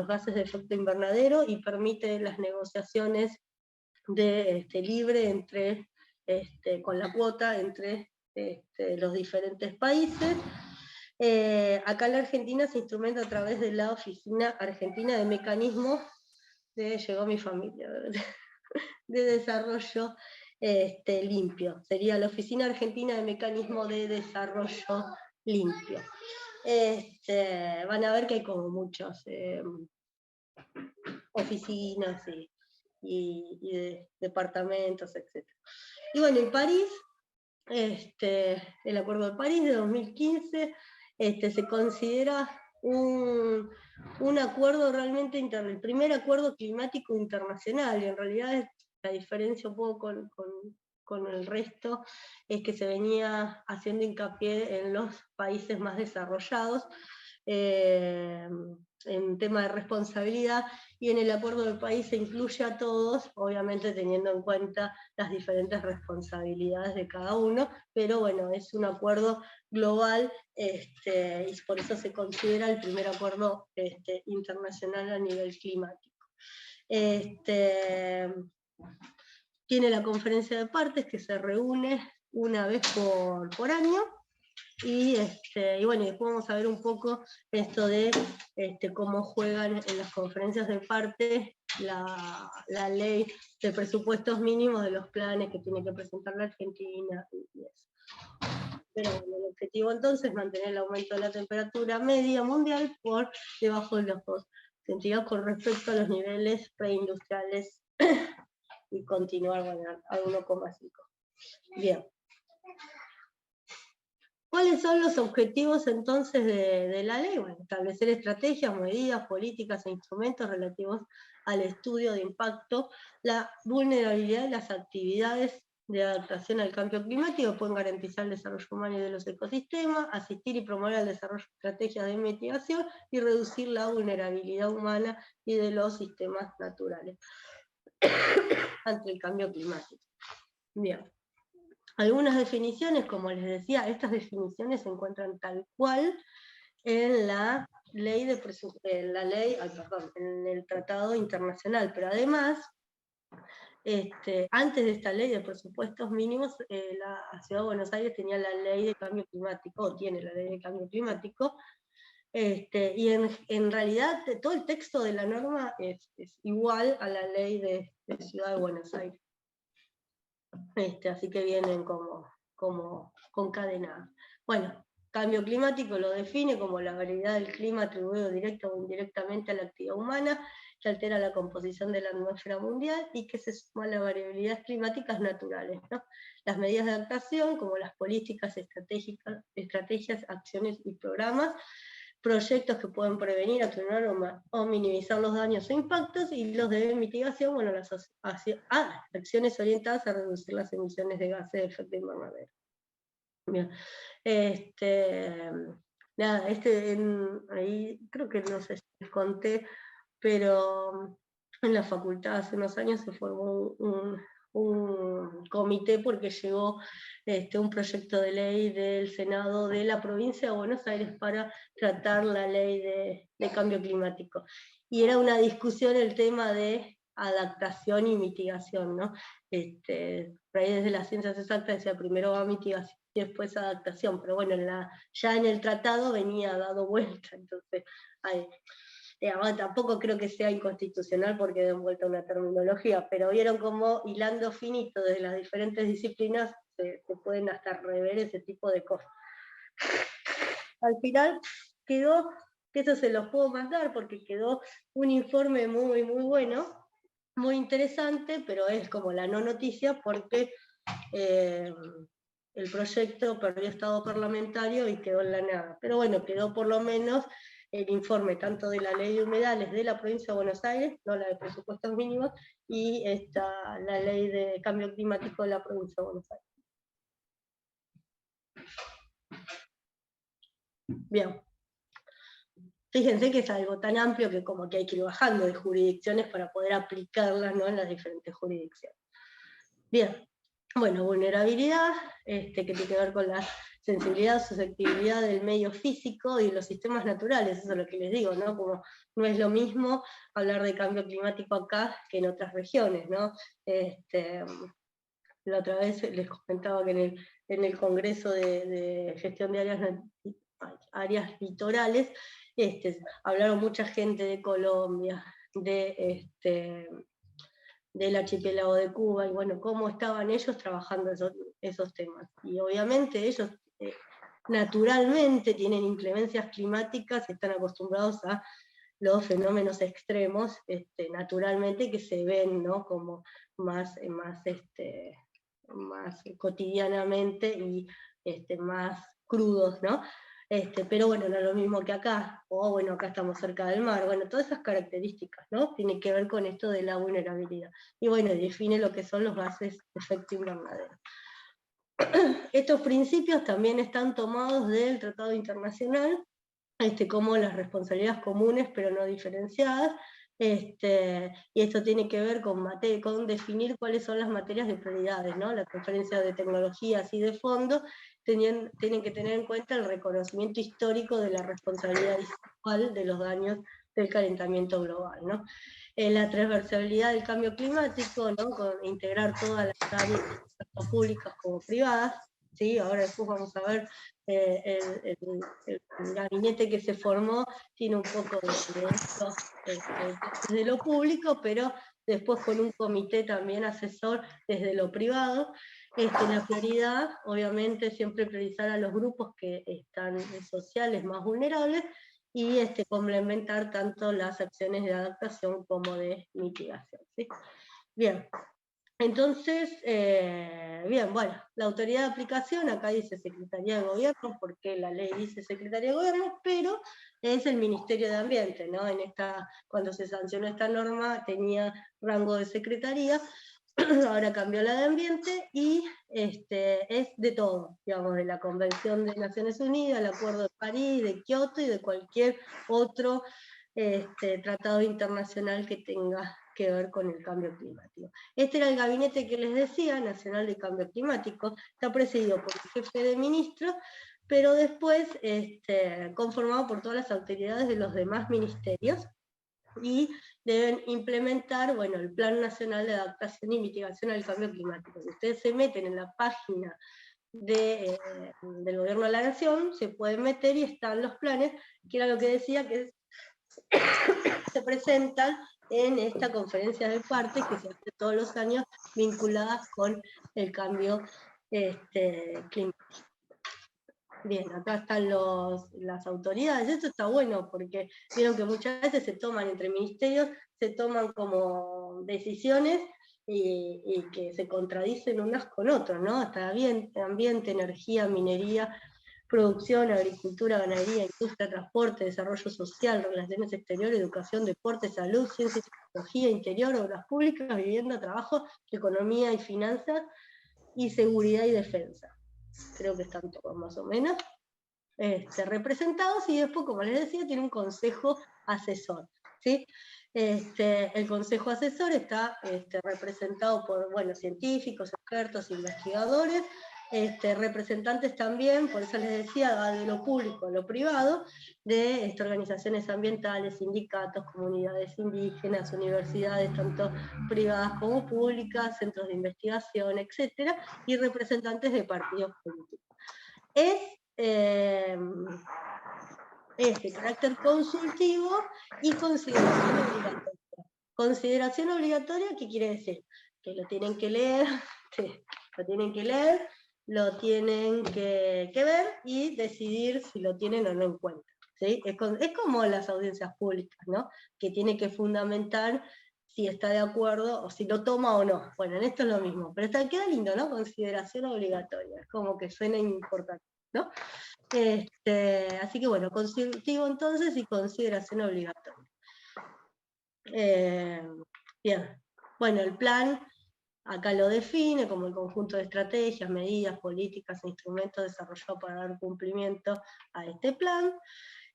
gases de efecto invernadero y permite las negociaciones libre entre, con la cuota entre los diferentes países. Acá en la Argentina se instrumenta a través de la Oficina Argentina de Mecanismos llegó mi familia, de Desarrollo Limpio. Sería la Oficina Argentina de Mecanismos de Desarrollo Limpio. Van a ver que hay como muchas oficinas y departamentos, etc. Y bueno, en París, el Acuerdo de París de 2015, se considera un acuerdo realmente el primer acuerdo climático internacional, y en realidad la diferencia un poco con el resto es que se venía haciendo hincapié en los países más desarrollados, en tema de responsabilidad, y en el Acuerdo de París se incluye a todos, obviamente teniendo en cuenta las diferentes responsabilidades de cada uno, pero bueno, es un acuerdo global, y por eso se considera el primer acuerdo internacional a nivel climático. Tiene la conferencia de partes que se reúne una vez por año, y bueno, y después vamos a ver un poco esto de cómo juegan en las conferencias de parte la ley de presupuestos mínimos de los planes que tiene que presentar la Argentina y eso. Pero bueno, el objetivo entonces es mantener el aumento de la temperatura media mundial por debajo de los 2 centígrados con respecto a los niveles preindustriales y continuar, bueno, a 1,5. Bien. ¿Cuáles son los objetivos entonces de la ley? Bueno, establecer estrategias, medidas, políticas e instrumentos relativos al estudio de impacto, la vulnerabilidad de las actividades de adaptación al cambio climático, pueden garantizar el desarrollo humano y de los ecosistemas, asistir y promover el desarrollo de estrategias de mitigación y reducir la vulnerabilidad humana y de los sistemas naturales ante el cambio climático. Bien. Algunas definiciones, como les decía, estas definiciones se encuentran tal cual en la ley en el Tratado Internacional, pero además, antes de esta ley de presupuestos mínimos, la Ciudad de Buenos Aires tenía la ley de cambio climático, o tiene la ley de cambio climático, y en realidad todo el texto de la norma es igual a la ley de Ciudad de Buenos Aires. Así que vienen como concadenadas. Bueno, cambio climático lo define como la variabilidad del clima atribuido directa o indirectamente a la actividad humana, que altera la composición de la atmósfera mundial y que se suma a las variabilidades climáticas naturales, ¿no? Las medidas de adaptación, como las políticas estrategias, acciones y programas, proyectos que pueden prevenir, atenuar o minimizar los daños o impactos, y los de mitigación, bueno, las acciones orientadas a reducir las emisiones de gases de efecto invernadero. Bien. Nada, ahí creo que no sé si les conté, pero en la facultad hace unos años se formó un comité porque llegó un proyecto de ley del Senado de la provincia de Buenos Aires para tratar la ley de cambio climático. Y era una discusión el tema de adaptación y mitigación, ¿no? Por ahí desde las ciencias exactas decía primero va mitigación y después adaptación, pero bueno, ya en el tratado venía dado vuelta, entonces tampoco creo que sea inconstitucional porque den vuelta una terminología, pero vieron cómo hilando finito desde las diferentes disciplinas se pueden hasta rever ese tipo de cosas. Al final quedó, que eso se los puedo mandar porque quedó un informe muy, muy bueno, muy interesante, pero es como la no noticia porque el proyecto perdió estado parlamentario y quedó en la nada. Pero bueno, quedó por lo menos el informe tanto de la ley de humedales de la provincia de Buenos Aires, no la de presupuestos mínimos, y la ley de cambio climático de la provincia de Buenos Aires. Bien. Fíjense que es algo tan amplio que como que hay que ir bajando de jurisdicciones para poder aplicarlas, ¿no?, en las diferentes jurisdicciones. Bien. Bueno, vulnerabilidad, que tiene que ver con las sensibilidad, susceptibilidad del medio físico y los sistemas naturales, eso es lo que les digo, ¿no? Como no es lo mismo hablar de cambio climático acá que en otras regiones, ¿no? La otra vez les comentaba que en el Congreso de Gestión de Áreas Litorales, hablaron mucha gente de Colombia, del archipiélago de Cuba, y bueno, cómo estaban ellos trabajando esos temas. Y obviamente ellos naturalmente tienen inclemencias climáticas, están acostumbrados a los fenómenos extremos, naturalmente, que se ven, ¿no? Como más cotidianamente y más crudos, ¿no? Pero bueno, no es lo mismo que acá, o bueno, acá estamos cerca del mar, bueno, todas esas características, ¿no? Tiene que ver con esto de la vulnerabilidad. Y bueno, define lo que son los gases de efecto invernadero. Estos principios también están tomados del Tratado Internacional, como las responsabilidades comunes pero no diferenciadas, y esto tiene que ver con definir cuáles son las materias de prioridades, ¿no? La conferencia de tecnologías y de fondo tienen que tener en cuenta el reconocimiento histórico de la responsabilidad individual de los daños del calentamiento global, ¿no? La transversalidad del cambio climático, ¿no? Con integrar todas las áreas, tanto públicas como privadas, ¿sí? Ahora después vamos a ver el gabinete que se formó tiene un poco de esto desde lo público, pero después con un comité también asesor desde lo privado. La prioridad, obviamente, siempre priorizar a los grupos que están sociales más vulnerables y complementar tanto las acciones de adaptación como de mitigación, ¿sí? Bien. Entonces, bien, bueno, la autoridad de aplicación, acá dice Secretaría de Gobierno, porque la ley dice Secretaría de Gobierno, pero es el Ministerio de Ambiente, ¿no? Cuando se sancionó esta norma tenía rango de secretaría, ahora cambió la de Ambiente, y es de todo, digamos, de la Convención de Naciones Unidas, el Acuerdo de París, de Kioto y de cualquier otro tratado internacional que tenga que ver con el cambio climático. Este era el gabinete que les decía, Nacional de Cambio Climático, está presidido por el jefe de ministros, pero después conformado por todas las autoridades de los demás ministerios, y deben implementar, bueno, el Plan Nacional de Adaptación y Mitigación al Cambio Climático. Si ustedes se meten en la página del Gobierno de la Nación, se pueden meter y están los planes, que era lo que decía, que se presentan en esta conferencia de partes que se hace todos los años vinculadas con el cambio climático. Bien, acá están las autoridades, esto está bueno porque vieron que muchas veces se toman entre ministerios, se toman como decisiones y que se contradicen unas con otras, ¿no? Hasta ambiente, energía, minería, producción, agricultura, ganadería, industria, transporte, desarrollo social, relaciones exteriores, educación, deporte, salud, ciencia y tecnología, interior, obras públicas, vivienda, trabajo, economía y finanzas, y seguridad y defensa. Creo que están todos más o menos representados, y después, como les decía, tiene un consejo asesor, ¿sí? El consejo asesor está representado por, bueno, científicos, expertos, investigadores, representantes también, por eso les decía, de lo público a lo privado, de organizaciones ambientales, sindicatos, comunidades indígenas, universidades, tanto privadas como públicas, centros de investigación, etcétera, y representantes de partidos políticos. Es de carácter consultivo y consideración obligatoria. Consideración obligatoria, ¿qué quiere decir? Que lo tienen que leer, lo tienen que ver y decidir si lo tienen o no en cuenta, ¿sí? Es como las audiencias públicas, ¿no? Que tiene que fundamentar si está de acuerdo o si lo toma o no. Bueno, en esto es lo mismo, pero queda lindo, ¿no? Consideración obligatoria, es como que suena importante, ¿no? Así que bueno, consultivo entonces y consideración obligatoria. Bien, bueno, el plan acá lo define como el conjunto de estrategias, medidas, políticas e instrumentos desarrollados para dar cumplimiento a este plan.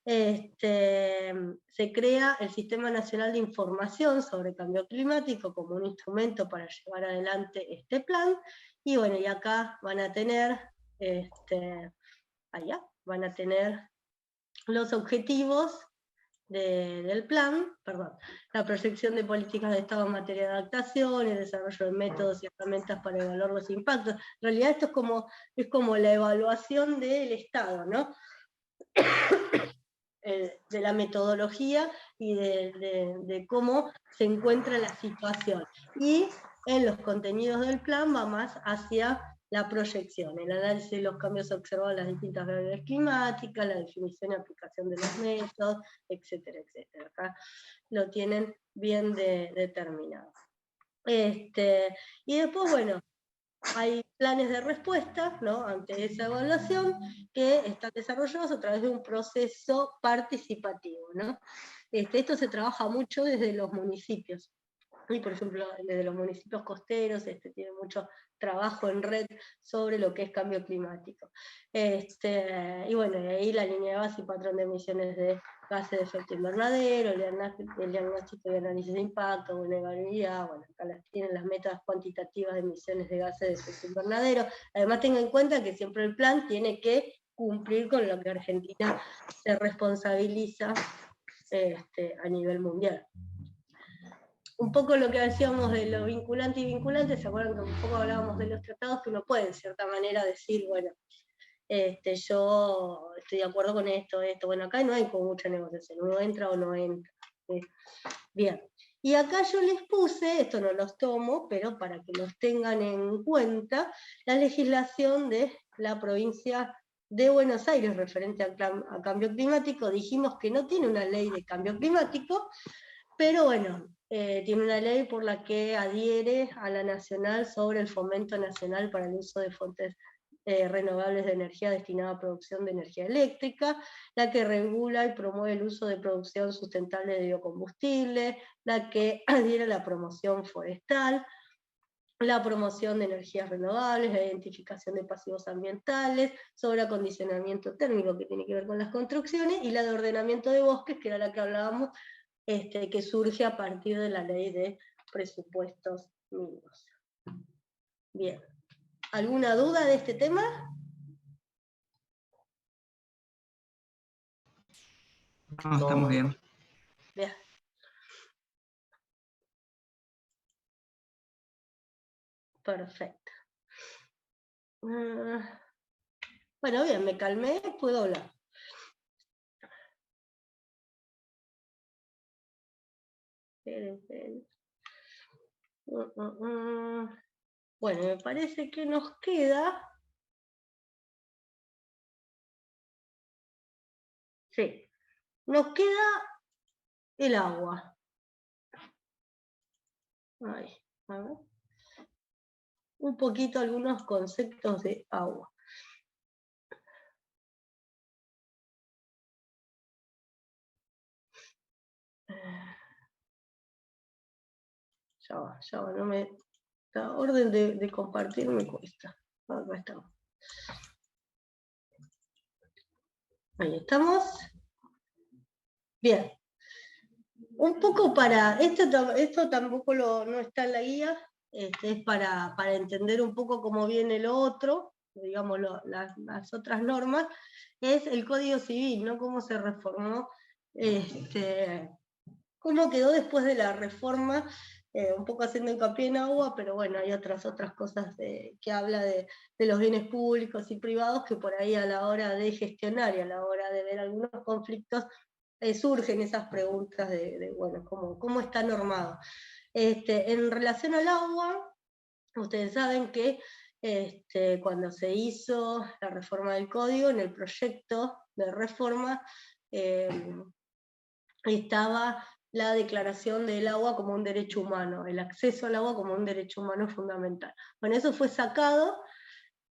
Se crea el Sistema Nacional de Información sobre Cambio Climático como un instrumento para llevar adelante este plan, y bueno, y acá van a tener allá van a tener los objetivos del plan, la proyección de políticas de Estado en materia de adaptación, el desarrollo de métodos y herramientas para evaluar los impactos. En realidad esto es como la evaluación del Estado, ¿no? De la metodología y de cómo se encuentra la situación. Y en los contenidos del plan va más hacia la proyección, el análisis de los cambios observados en las distintas variables climáticas, la definición y aplicación de los métodos, etcétera, etcétera. Acá lo tienen bien determinado. Y después, bueno, hay planes de respuesta, ¿no?, ante esa evaluación que están desarrollados a través de un proceso participativo, ¿no? Esto se trabaja mucho desde los municipios. Y, por ejemplo, desde los municipios costeros tiene mucho trabajo en red sobre lo que es cambio climático. Y bueno, ahí la línea de base y patrón de emisiones de gases de efecto invernadero, el diagnóstico y análisis de impacto, vulnerabilidad, bueno, acá tienen las metas cuantitativas de emisiones de gases de efecto invernadero. Además, tengan en cuenta que siempre el plan tiene que cumplir con lo que Argentina se responsabiliza a nivel mundial. Un poco lo que decíamos de lo vinculante y vinculante, ¿se acuerdan que un poco hablábamos de los tratados? Que uno puede, en cierta manera, decir, bueno, yo estoy de acuerdo con esto, bueno, acá no hay como mucha negociación, uno entra o no entra. Bien, y acá yo les puse, esto no los tomo, pero para que los tengan en cuenta, la legislación de la provincia de Buenos Aires referente a cambio climático. Dijimos que no tiene una ley de cambio climático, pero bueno, tiene una ley por la que adhiere a la nacional sobre el fomento nacional para el uso de fuentes renovables de energía destinada a producción de energía eléctrica, la que regula y promueve el uso de producción sustentable de biocombustible, la que adhiere a la promoción forestal, la promoción de energías renovables, la identificación de pasivos ambientales, sobre acondicionamiento térmico, que tiene que ver con las construcciones, y la de ordenamiento de bosques, que era la que hablábamos, que surge a partir de la ley de presupuestos mínimos. Bien. ¿Alguna duda de este tema? No, estamos bien. Bien. Perfecto. Bueno, bien, me calmé, puedo hablar. Bueno, me parece que nos queda... Sí, nos queda el agua. Ahí, a ver. Un poquito algunos conceptos de agua. Ya va, no me... La orden de compartir me cuesta. Acá estamos. Ahí estamos. Bien. Un poco para... Esto tampoco no está en la guía. Es para entender un poco cómo viene lo otro, digamos las otras normas. Es el Código Civil, ¿no? Cómo se reformó, cómo quedó después de la reforma, un poco haciendo hincapié en agua, pero bueno, hay otras cosas que habla de los bienes públicos y privados, que por ahí a la hora de gestionar y a la hora de ver algunos conflictos, surgen esas preguntas de bueno, ¿cómo está normado? En relación al agua, ustedes saben que cuando se hizo la reforma del código, en el proyecto de reforma, estaba la declaración del agua como un derecho humano, el acceso al agua como un derecho humano fundamental. Bueno, eso fue sacado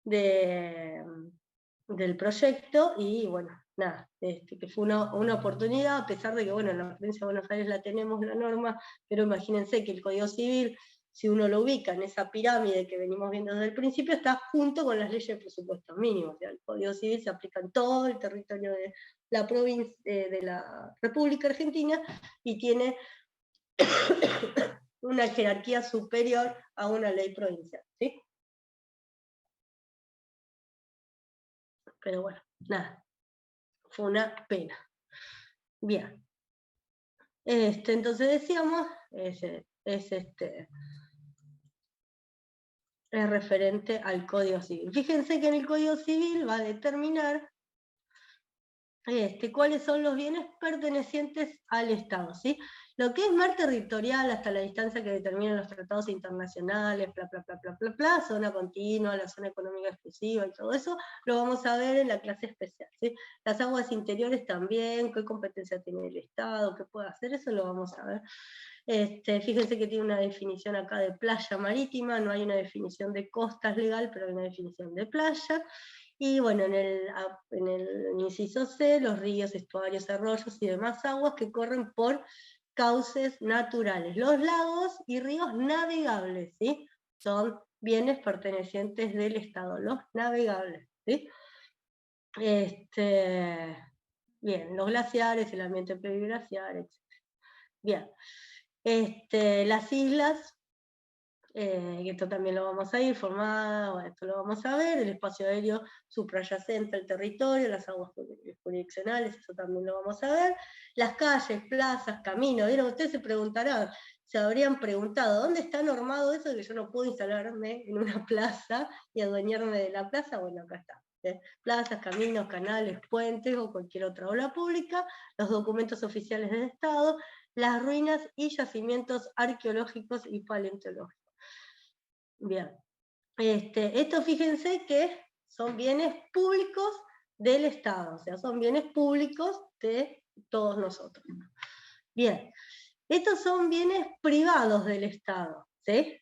del proyecto y bueno, nada, que fue una oportunidad, a pesar de que bueno, en la provincia de Buenos Aires la tenemos la norma, pero imagínense que el Código Civil, si uno lo ubica en esa pirámide que venimos viendo desde el principio, está junto con las leyes de presupuestos mínimos. O sea, el Código Civil se aplica en todo el territorio de la provincia, de la República Argentina, y tiene una jerarquía superior a una ley provincial, ¿sí? Ok. Pero bueno, nada, fue una pena. Bien. Entonces decíamos, es referente al Código Civil. Fíjense que en el Código Civil va a determinar cuáles son los bienes pertenecientes al Estado, ¿sí? Lo que es mar territorial hasta la distancia que determinan los tratados internacionales, zona continua, la zona económica exclusiva y todo eso, lo vamos a ver en la clase especial, ¿sí? Las aguas interiores también, qué competencia tiene el Estado, qué puede hacer, eso lo vamos a ver. Fíjense que tiene una definición acá de playa marítima, no hay una definición de costas legal, pero hay una definición de playa. Y bueno, en el inciso C, los ríos, estuarios, arroyos y demás aguas que corren por cauces naturales. Los lagos y ríos navegables, ¿sí? Son bienes pertenecientes del Estado, los navegables, ¿sí? Bien, los glaciares, el ambiente periglaciar, etc. Bien. Las islas, esto también lo vamos a ir formada, bueno, esto lo vamos a ver, el espacio aéreo suprayacente al territorio, las aguas jurisdiccionales, eso también lo vamos a ver, las calles, plazas, caminos, ¿vieron? Ustedes se preguntarán, se habrían preguntado, ¿dónde está normado eso de que yo no puedo instalarme en una plaza y adueñarme de la plaza? Bueno, acá está. Plazas, caminos, canales, puentes o cualquier otra obra pública, los documentos oficiales del Estado, las ruinas y yacimientos arqueológicos y paleontológicos. Bien, esto fíjense que son bienes públicos del Estado, o sea, son bienes públicos de todos nosotros. Bien, estos son bienes privados del Estado, ¿sí?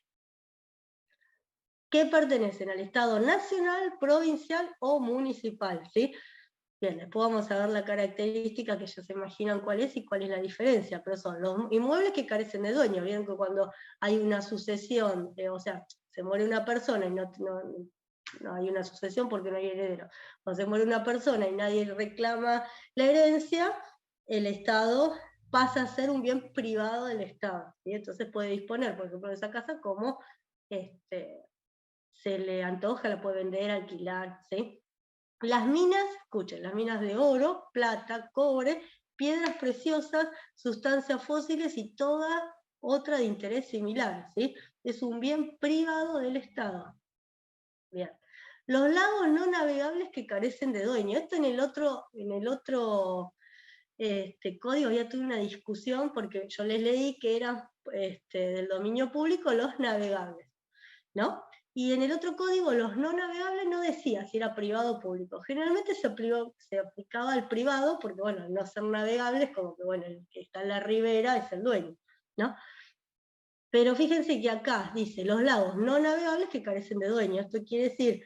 Que pertenecen al Estado nacional, provincial o municipal, ¿sí? Bien, después vamos a ver la característica que ya se imaginan cuál es y cuál es la diferencia, pero son los inmuebles que carecen de dueño. Vieron que cuando hay una sucesión, o sea, se muere una persona y no hay una sucesión porque no hay heredero. Cuando se muere una persona y nadie reclama la herencia, el Estado pasa a ser un bien privado del Estado, ¿sí? Entonces puede disponer, por ejemplo, de esa casa como se le antoja, la puede vender, alquilar, ¿sí? Las minas, escuchen, las minas de oro, plata, cobre, piedras preciosas, sustancias fósiles y toda otra de interés similar, ¿sí? Es un bien privado del Estado. Bien. Los lagos no navegables que carecen de dueño. Esto en el otro código ya tuve una discusión porque yo les leí que eran del dominio público los navegables, ¿no? Y en el otro código, los no navegables no decía si era privado o público. Generalmente se aplicaba al privado, porque bueno, al no ser navegables, como que bueno, el que está en la ribera es el dueño, ¿no? Pero fíjense que acá dice, los lagos no navegables que carecen de dueño. Esto quiere decir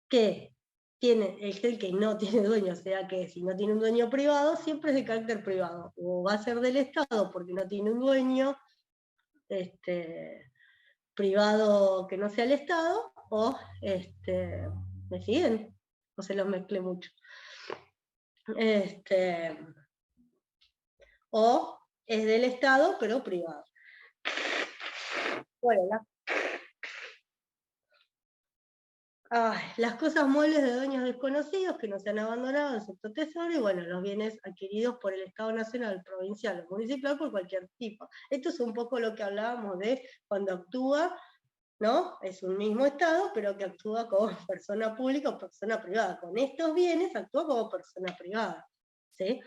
que es el que no tiene dueño, o sea que si no tiene un dueño privado, siempre es de carácter privado. O va a ser del Estado porque no tiene un dueño, privado que no sea el Estado, o ¿me siguen? O se los mezclé mucho. O es del Estado, pero privado. Bueno, las cosas muebles de dueños desconocidos que no se han abandonado, excepto tesoro, y bueno, los bienes adquiridos por el Estado nacional, provincial o municipal por cualquier tipo. Esto es un poco lo que hablábamos de cuando actúa, ¿no? Es un mismo Estado, pero que actúa como persona pública o persona privada. Con estos bienes actúa como persona privada, ¿sí?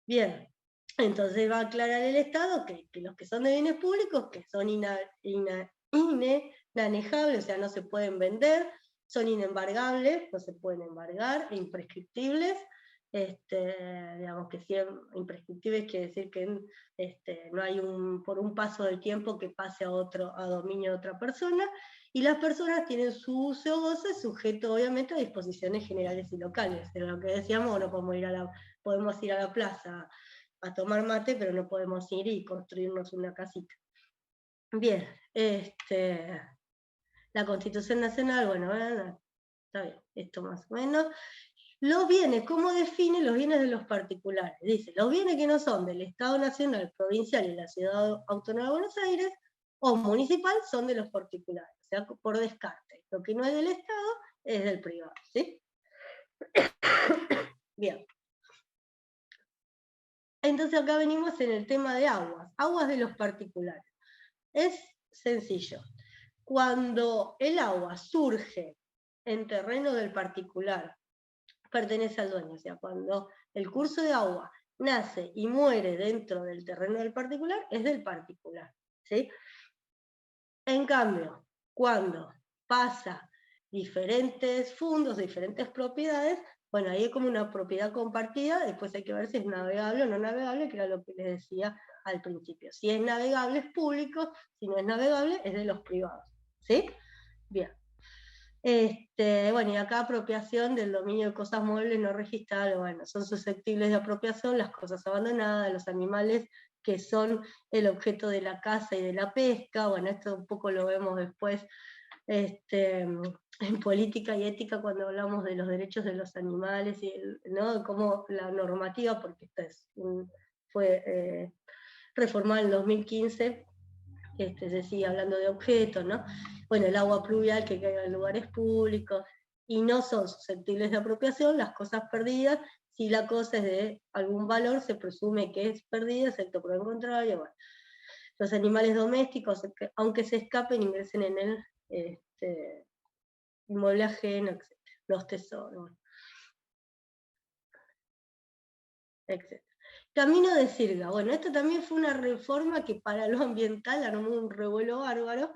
Bien, entonces va a aclarar el Estado que los que son de bienes públicos, que son inanejables, o sea, no se pueden vender, son inembargables, no se pueden embargar, e imprescriptibles, digamos que si es imprescriptibles quiere decir que no hay por un paso del tiempo que pase a dominio de otra persona, y las personas tienen su uso o goce sujeto obviamente a disposiciones generales y locales. De lo que decíamos, no podemos ir a la plaza a tomar mate, pero no podemos ir y construirnos una casita. Bien, la Constitución Nacional, bueno, está bien, esto más o menos. Los bienes, ¿cómo define los bienes de los particulares? Dice, los bienes que no son del Estado Nacional, Provincial y la Ciudad Autónoma de Buenos Aires, o municipal, son de los particulares, o sea, por descarte. Lo que no es del Estado es del privado, ¿sí? Bien. Entonces acá venimos en el tema de aguas de los particulares. Es sencillo. Cuando el agua surge en terreno del particular, pertenece al dueño. O sea, cuando el curso de agua nace y muere dentro del terreno del particular, es del particular, ¿sí? En cambio, cuando pasa diferentes fondos, diferentes propiedades, bueno, ahí es como una propiedad compartida, después hay que ver si es navegable o no navegable, que era lo que les decía al principio. Si es navegable es público, si no es navegable es de los privados, ¿sí? Bien. Bueno, y acá apropiación del dominio de cosas muebles no registradas, bueno, son susceptibles de apropiación las cosas abandonadas, los animales que son el objeto de la caza y de la pesca, bueno, esto un poco lo vemos después en política y ética cuando hablamos de los derechos de los animales, y ¿no? Cómo la normativa, porque fue reformada en 2015, se sigue hablando de objetos, ¿no? Bueno, el agua pluvial que caiga en lugares públicos, y no son susceptibles de apropiación las cosas perdidas. Si la cosa es de algún valor, se presume que es perdida, excepto por el contrario. Bueno, los animales domésticos, aunque se escapen, ingresen en el inmueble ajeno, etc. Los tesoros, etc. Camino de Sirga. Bueno, esto también fue una reforma que para lo ambiental armó un revuelo bárbaro.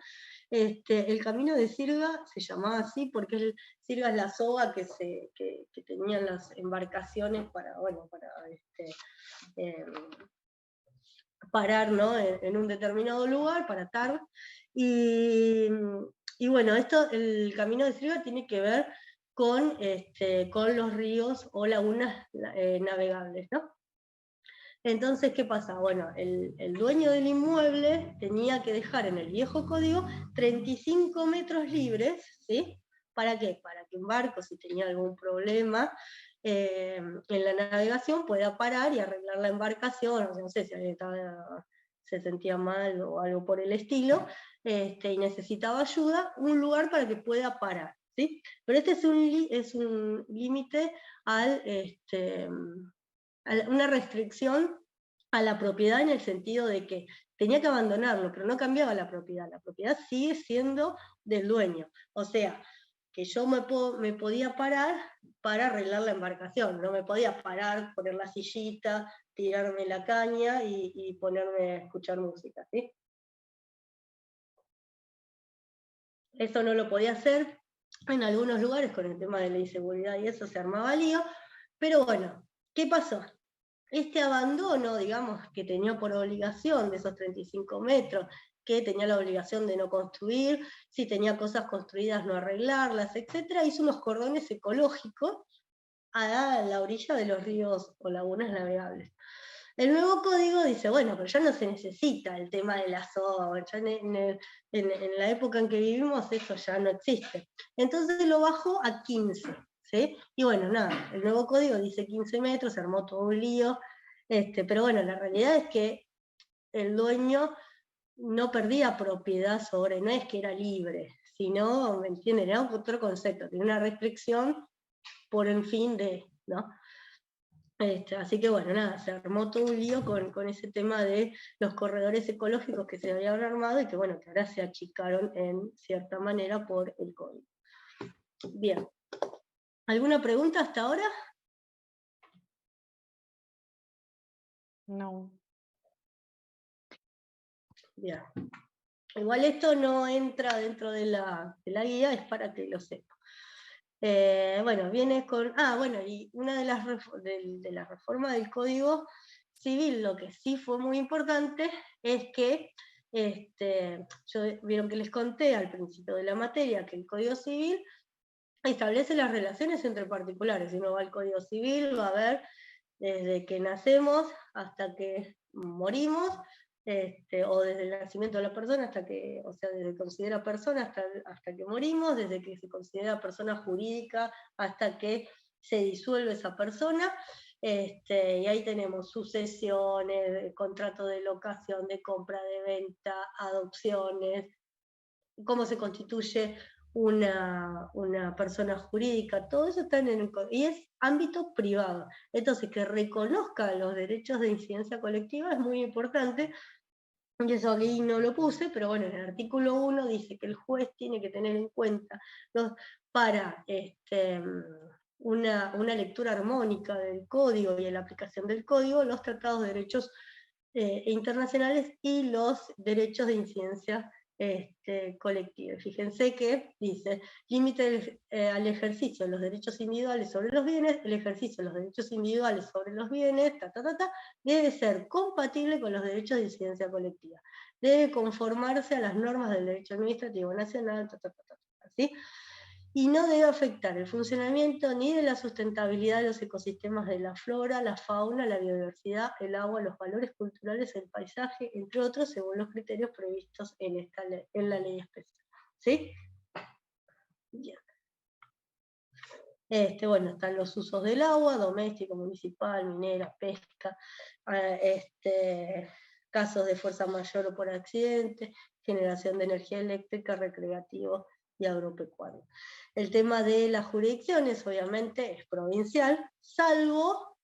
El Camino de Sirga se llamaba así porque Sirga es la soga que tenían las embarcaciones para, bueno, para parar, ¿no? en un determinado lugar, para atar. Y bueno, el Camino de Sirga tiene que ver con los ríos o lagunas navegables, ¿no? Entonces, ¿qué pasa? Bueno, el dueño del inmueble tenía que dejar en el viejo código 35 metros libres, ¿sí? ¿Para qué? Para que un barco, si tenía algún problema en la navegación, pueda parar y arreglar la embarcación, no sé si alguien se sentía mal o algo por el estilo, y necesitaba ayuda, un lugar para que pueda parar, ¿sí? Pero este es un límite a una restricción a la propiedad, en el sentido de que tenía que abandonarlo, pero no cambiaba la propiedad sigue siendo del dueño. O sea, que yo me podía parar para arreglar la embarcación, no me podía parar, poner la sillita, tirarme la caña y ponerme a escuchar música, ¿sí? Eso no lo podía hacer. En algunos lugares, con el tema de la inseguridad y eso, se armaba lío, pero bueno, ¿qué pasó? Este abandono, digamos, que tenía por obligación de esos 35 metros, que tenía la obligación de no construir, si tenía cosas construidas no arreglarlas, etc., hizo unos cordones ecológicos a la orilla de los ríos o lagunas navegables. El nuevo código dice, bueno, pero ya no se necesita el tema de la soga, ya en la época en que vivimos eso ya no existe. Entonces lo bajó a 15. ¿Sí? Y bueno, nada, el nuevo código dice 15 metros, se armó todo un lío, pero bueno, la realidad es que el dueño no perdía propiedad sobre, no es que era libre, sino, ¿me entienden? Era otro concepto, tenía una restricción por el fin de, ¿no? Así que bueno, nada, se armó todo un lío con ese tema de los corredores ecológicos que se habían armado y que bueno, que ahora se achicaron en cierta manera por el código. Bien. ¿Alguna pregunta hasta ahora? No. Bien. Igual esto no entra dentro de la guía, es para que lo sepa. Bueno, viene con... bueno, y una de las reformas del Código Civil, lo que sí fue muy importante, es que, vieron que les conté al principio de la materia, que el Código Civil establece las relaciones entre particulares. Si uno va al Código Civil, va a ver desde que nacemos hasta que morimos, o desde el nacimiento de la persona hasta que, o sea, desde que se considera persona hasta que morimos, desde que se considera persona jurídica hasta que se disuelve esa persona, y ahí tenemos sucesiones, contrato de locación, de compra, de venta, adopciones, cómo se constituye una persona jurídica, todo eso está en el y es ámbito privado. Entonces, que reconozca los derechos de incidencia colectiva es muy importante, y eso aquí no lo puse, pero bueno, en el artículo 1 dice que el juez tiene que tener en cuenta para una lectura armónica del código y en la aplicación del código, los tratados de derechos internacionales y los derechos de incidencia colectiva. Fíjense que dice, límite al ejercicio de los derechos individuales sobre los bienes, el ejercicio de los derechos individuales sobre los bienes, debe ser compatible con los derechos de incidencia colectiva. Debe conformarse a las normas del derecho administrativo nacional, ¿sí? Y no debe afectar el funcionamiento ni de la sustentabilidad de los ecosistemas de la flora, la fauna, la biodiversidad, el agua, los valores culturales, el paisaje, entre otros, según los criterios previstos en la ley especial. ¿Sí? Bien. Bueno, están los usos del agua, doméstico, municipal, minera, pesca, casos de fuerza mayor o por accidente, generación de energía eléctrica, recreativo y agropecuario. El tema de las jurisdicciones, obviamente, es provincial, salvo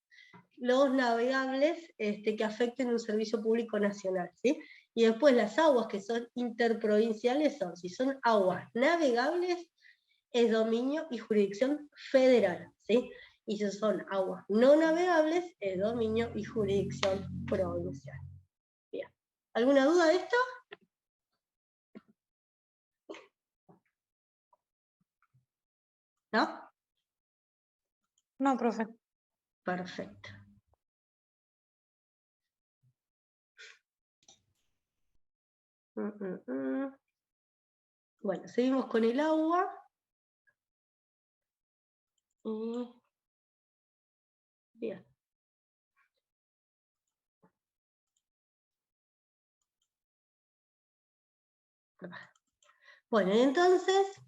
los navegables que afecten un servicio público nacional, ¿sí? Y después las aguas que son interprovinciales si son aguas navegables, es dominio y jurisdicción federal, ¿sí? Y si son aguas no navegables, es dominio y jurisdicción provincial. Bien. ¿Alguna duda de esto? ¿No? No, profe. Perfecto. Bueno, seguimos con el agua. Bien. Bueno, entonces,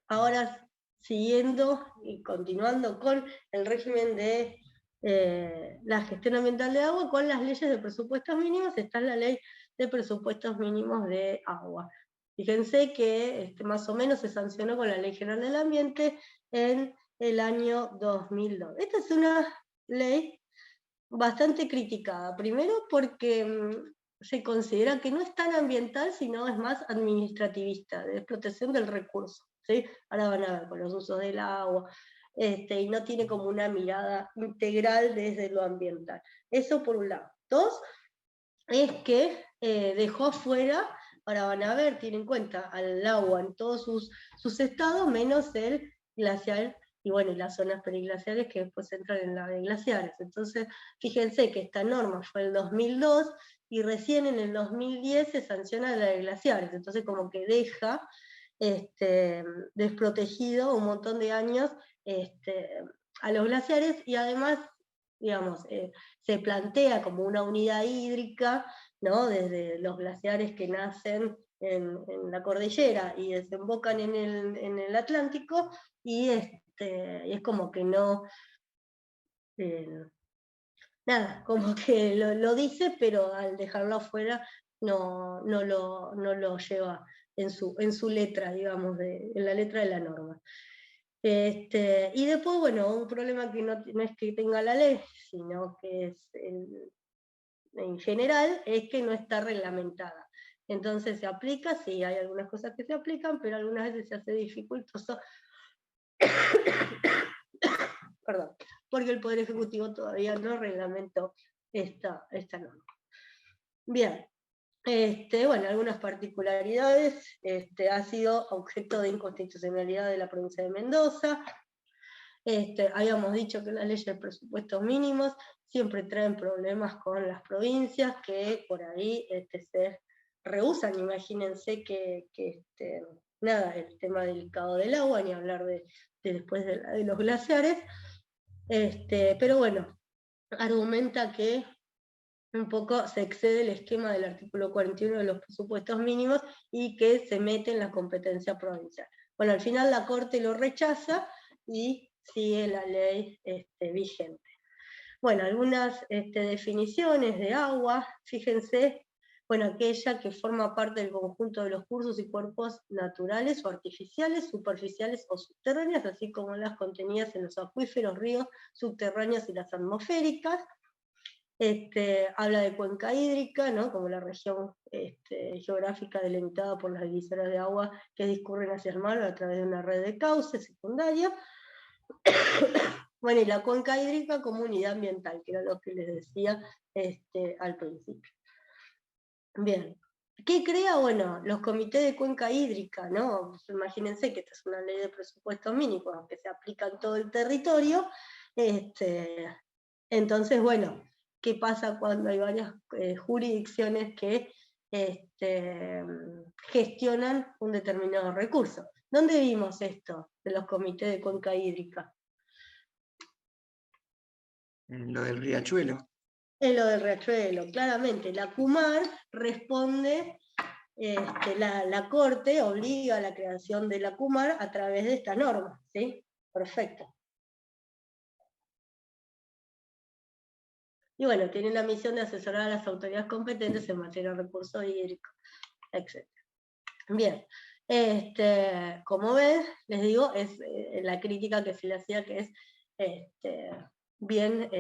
ahora siguiendo y continuando con el régimen de la gestión ambiental de agua, con las leyes de presupuestos mínimos, está la ley de presupuestos mínimos de agua. Fíjense que más o menos se sancionó con la Ley General del Ambiente en el año 2002. Esta es una ley bastante criticada, primero porque se considera que no es tan ambiental, sino es más administrativista, de explotación del recurso, ¿sí? Ahora van a ver con los usos del agua, y no tiene como una mirada integral desde lo ambiental. Eso por un lado. Dos, es que dejó fuera, ahora van a ver, tienen en cuenta al agua en todos sus estados, menos el glacial, y bueno, y las zonas periglaciares que después entran en la de glaciares. Entonces, fíjense que esta norma fue el 2002, y recién en el 2010 se sanciona la de glaciares, entonces como que deja desprotegido un montón de años a los glaciares, y además, digamos, se plantea como una unidad hídrica, ¿no? Desde los glaciares que nacen en la cordillera y desembocan en el Atlántico, y es como que no, nada, como que lo dice, pero al dejarlo afuera no lo lleva en su letra, digamos, en la letra de la norma. Y después, bueno, un problema que no es que tenga la ley, sino que es en general, es que no está reglamentada. Entonces se aplica, sí, hay algunas cosas que se aplican, pero algunas veces se hace dificultoso, perdón, porque el Poder Ejecutivo todavía no reglamentó esta norma. Bien, bueno, algunas particularidades, ha sido objeto de inconstitucionalidad de la provincia de Mendoza. Habíamos dicho que las leyes de presupuestos mínimos siempre traen problemas con las provincias, que por ahí se rehúsan. Imagínense que nada, el tema delicado del agua, ni hablar de después de los glaciares, pero bueno, argumenta que un poco se excede el esquema del artículo 41 de los presupuestos mínimos y que se mete en la competencia provincial. Bueno, al final la Corte lo rechaza y sigue la ley vigente. Bueno, algunas definiciones de agua, fíjense bueno, aquella que forma parte del conjunto de los cursos y cuerpos naturales o artificiales, superficiales o subterráneas, así como las contenidas en los acuíferos, ríos subterráneos y las atmosféricas. Habla de cuenca hídrica, ¿no? Como la región geográfica delimitada por las divisoras de agua que discurren hacia el mar a través de una red de cauces secundarios. Bueno, y la cuenca hídrica como unidad ambiental, que era lo que les decía al principio. Bien. ¿Qué crea? Bueno, los comités de cuenca hídrica, ¿no? Pues imagínense que esta es una ley de presupuestos mínimos que se aplica en todo el territorio. Entonces, bueno, ¿qué pasa cuando hay varias jurisdicciones que gestionan un determinado recurso? ¿Dónde vimos esto de los comités de cuenca hídrica? En lo del riachuelo. En lo del riachuelo, claramente. La CUMAR responde, la Corte obliga a la creación de la CUMAR a través de esta norma, ¿sí? Perfecto. Y bueno, tiene la misión de asesorar a las autoridades competentes en materia de recursos hídricos, etc. Bien, como ven, les digo, es la crítica que se le hacía, que es bien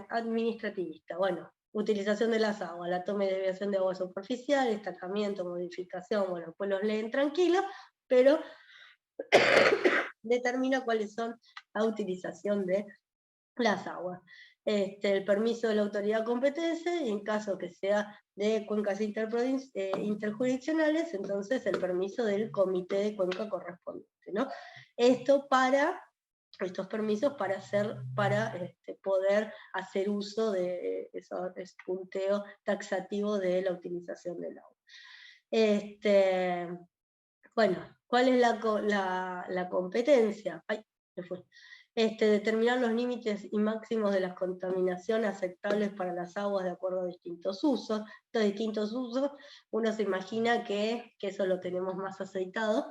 administrativista. Bueno, utilización de las aguas, la toma y desviación de agua superficial, estancamiento, modificación, bueno, pues los leen tranquilos, pero determina cuáles son la utilización de las aguas. El permiso de la autoridad competente, y en caso que sea de cuencas interjurisdiccionales, entonces el permiso del comité de cuenca correspondiente, ¿no? Estos permisos para poder hacer uso de ese punteo taxativo de la utilización del agua. Bueno, ¿cuál es la competencia? Ay, se fue. Determinar los límites y máximos de la contaminación aceptables para las aguas de acuerdo a distintos usos. Estos distintos usos, uno se imagina que eso lo tenemos más aceitado,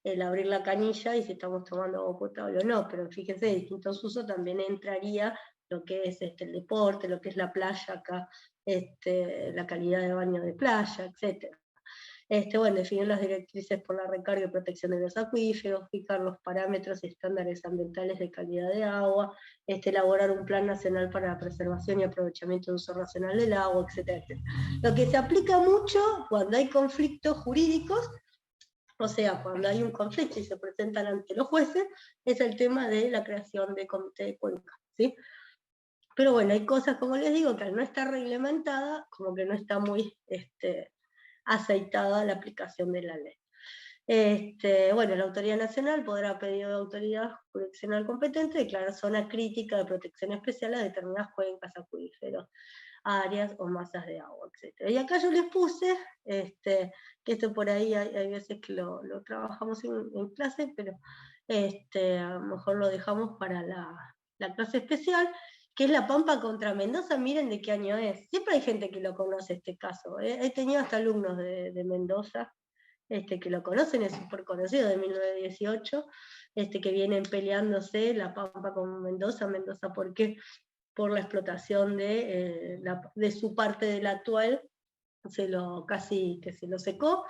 el abrir la canilla y si estamos tomando agua potable o no, pero fíjense, distintos usos también entraría lo que es el deporte, lo que es la playa acá, la calidad de baño de playa, etc. Bueno, definir las directrices por la recarga y protección de los acuíferos, fijar los parámetros y estándares ambientales de calidad de agua, elaborar un plan nacional para la preservación y aprovechamiento de uso racional del agua, etc. Lo que se aplica mucho cuando hay conflictos jurídicos, o sea, cuando hay un conflicto y se presentan ante los jueces, es el tema de la creación de comité de cuenca, ¿sí? Pero bueno, hay cosas, como les digo, que al no estar reglamentada, como que no está muy aceitada la aplicación de la ley. Bueno, la autoridad nacional podrá, a pedido de autoridad jurisdiccional competente, declarar zona crítica de protección especial a determinadas cuencas, acuíferos, áreas o masas de agua, etc. Y acá yo les puse, que esto por ahí hay veces que lo trabajamos en clase, pero a lo mejor lo dejamos para la clase especial, que es La Pampa contra Mendoza. Miren de qué año es. Siempre hay gente que lo conoce este caso. He tenido hasta alumnos de Mendoza que lo conocen, es súper conocido, de 1918, que vienen peleándose La Pampa con Mendoza. Mendoza, ¿por qué? Por la explotación de su parte del actual, casi que se lo secó.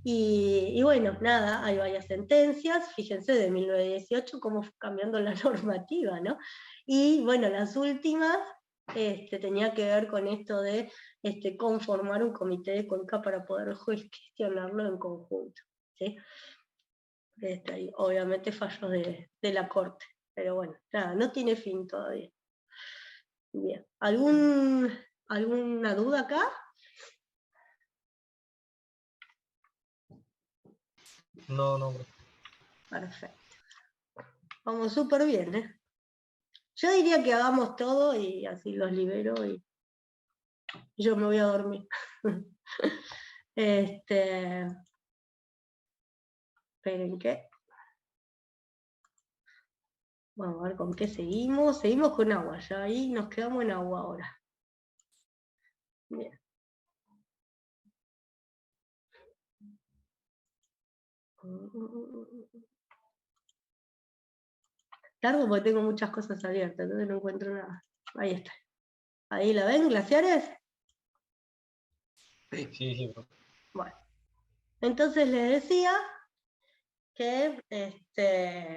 Y bueno, nada, hay varias sentencias, fíjense, de 1918, cómo fue cambiando la normativa, ¿no? Y bueno, las últimas tenía que ver con esto de conformar un comité de cuenca para poder gestionarlo en conjunto, ¿sí? Y obviamente fallos de la Corte, pero bueno, nada, no tiene fin todavía. Bien, ¿alguna duda acá? No. Perfecto. Vamos súper bien, ¿eh? Yo diría que hagamos todo y así los libero y yo me voy a dormir. Esperen que. Vamos a ver con qué seguimos. Seguimos con agua, ya ahí nos quedamos en agua ahora. Bien. Largo porque tengo muchas cosas abiertas, entonces no encuentro nada. Ahí está. Ahí la ven, glaciares. Sí. Sí. Bueno, entonces les decía que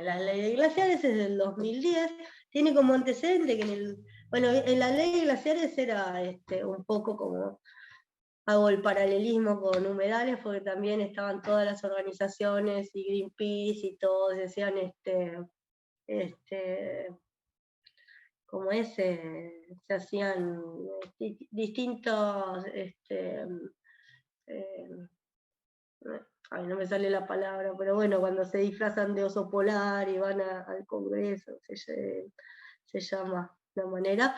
la ley de glaciares es del 2010, tiene como antecedente que en la ley de glaciares era un poco como, hago el paralelismo con humedales, porque también estaban todas las organizaciones y Greenpeace y todos decían como se hacían distintos, ay, no me sale la palabra, pero bueno, cuando se disfrazan de oso polar y van al Congreso, se llama de una manera,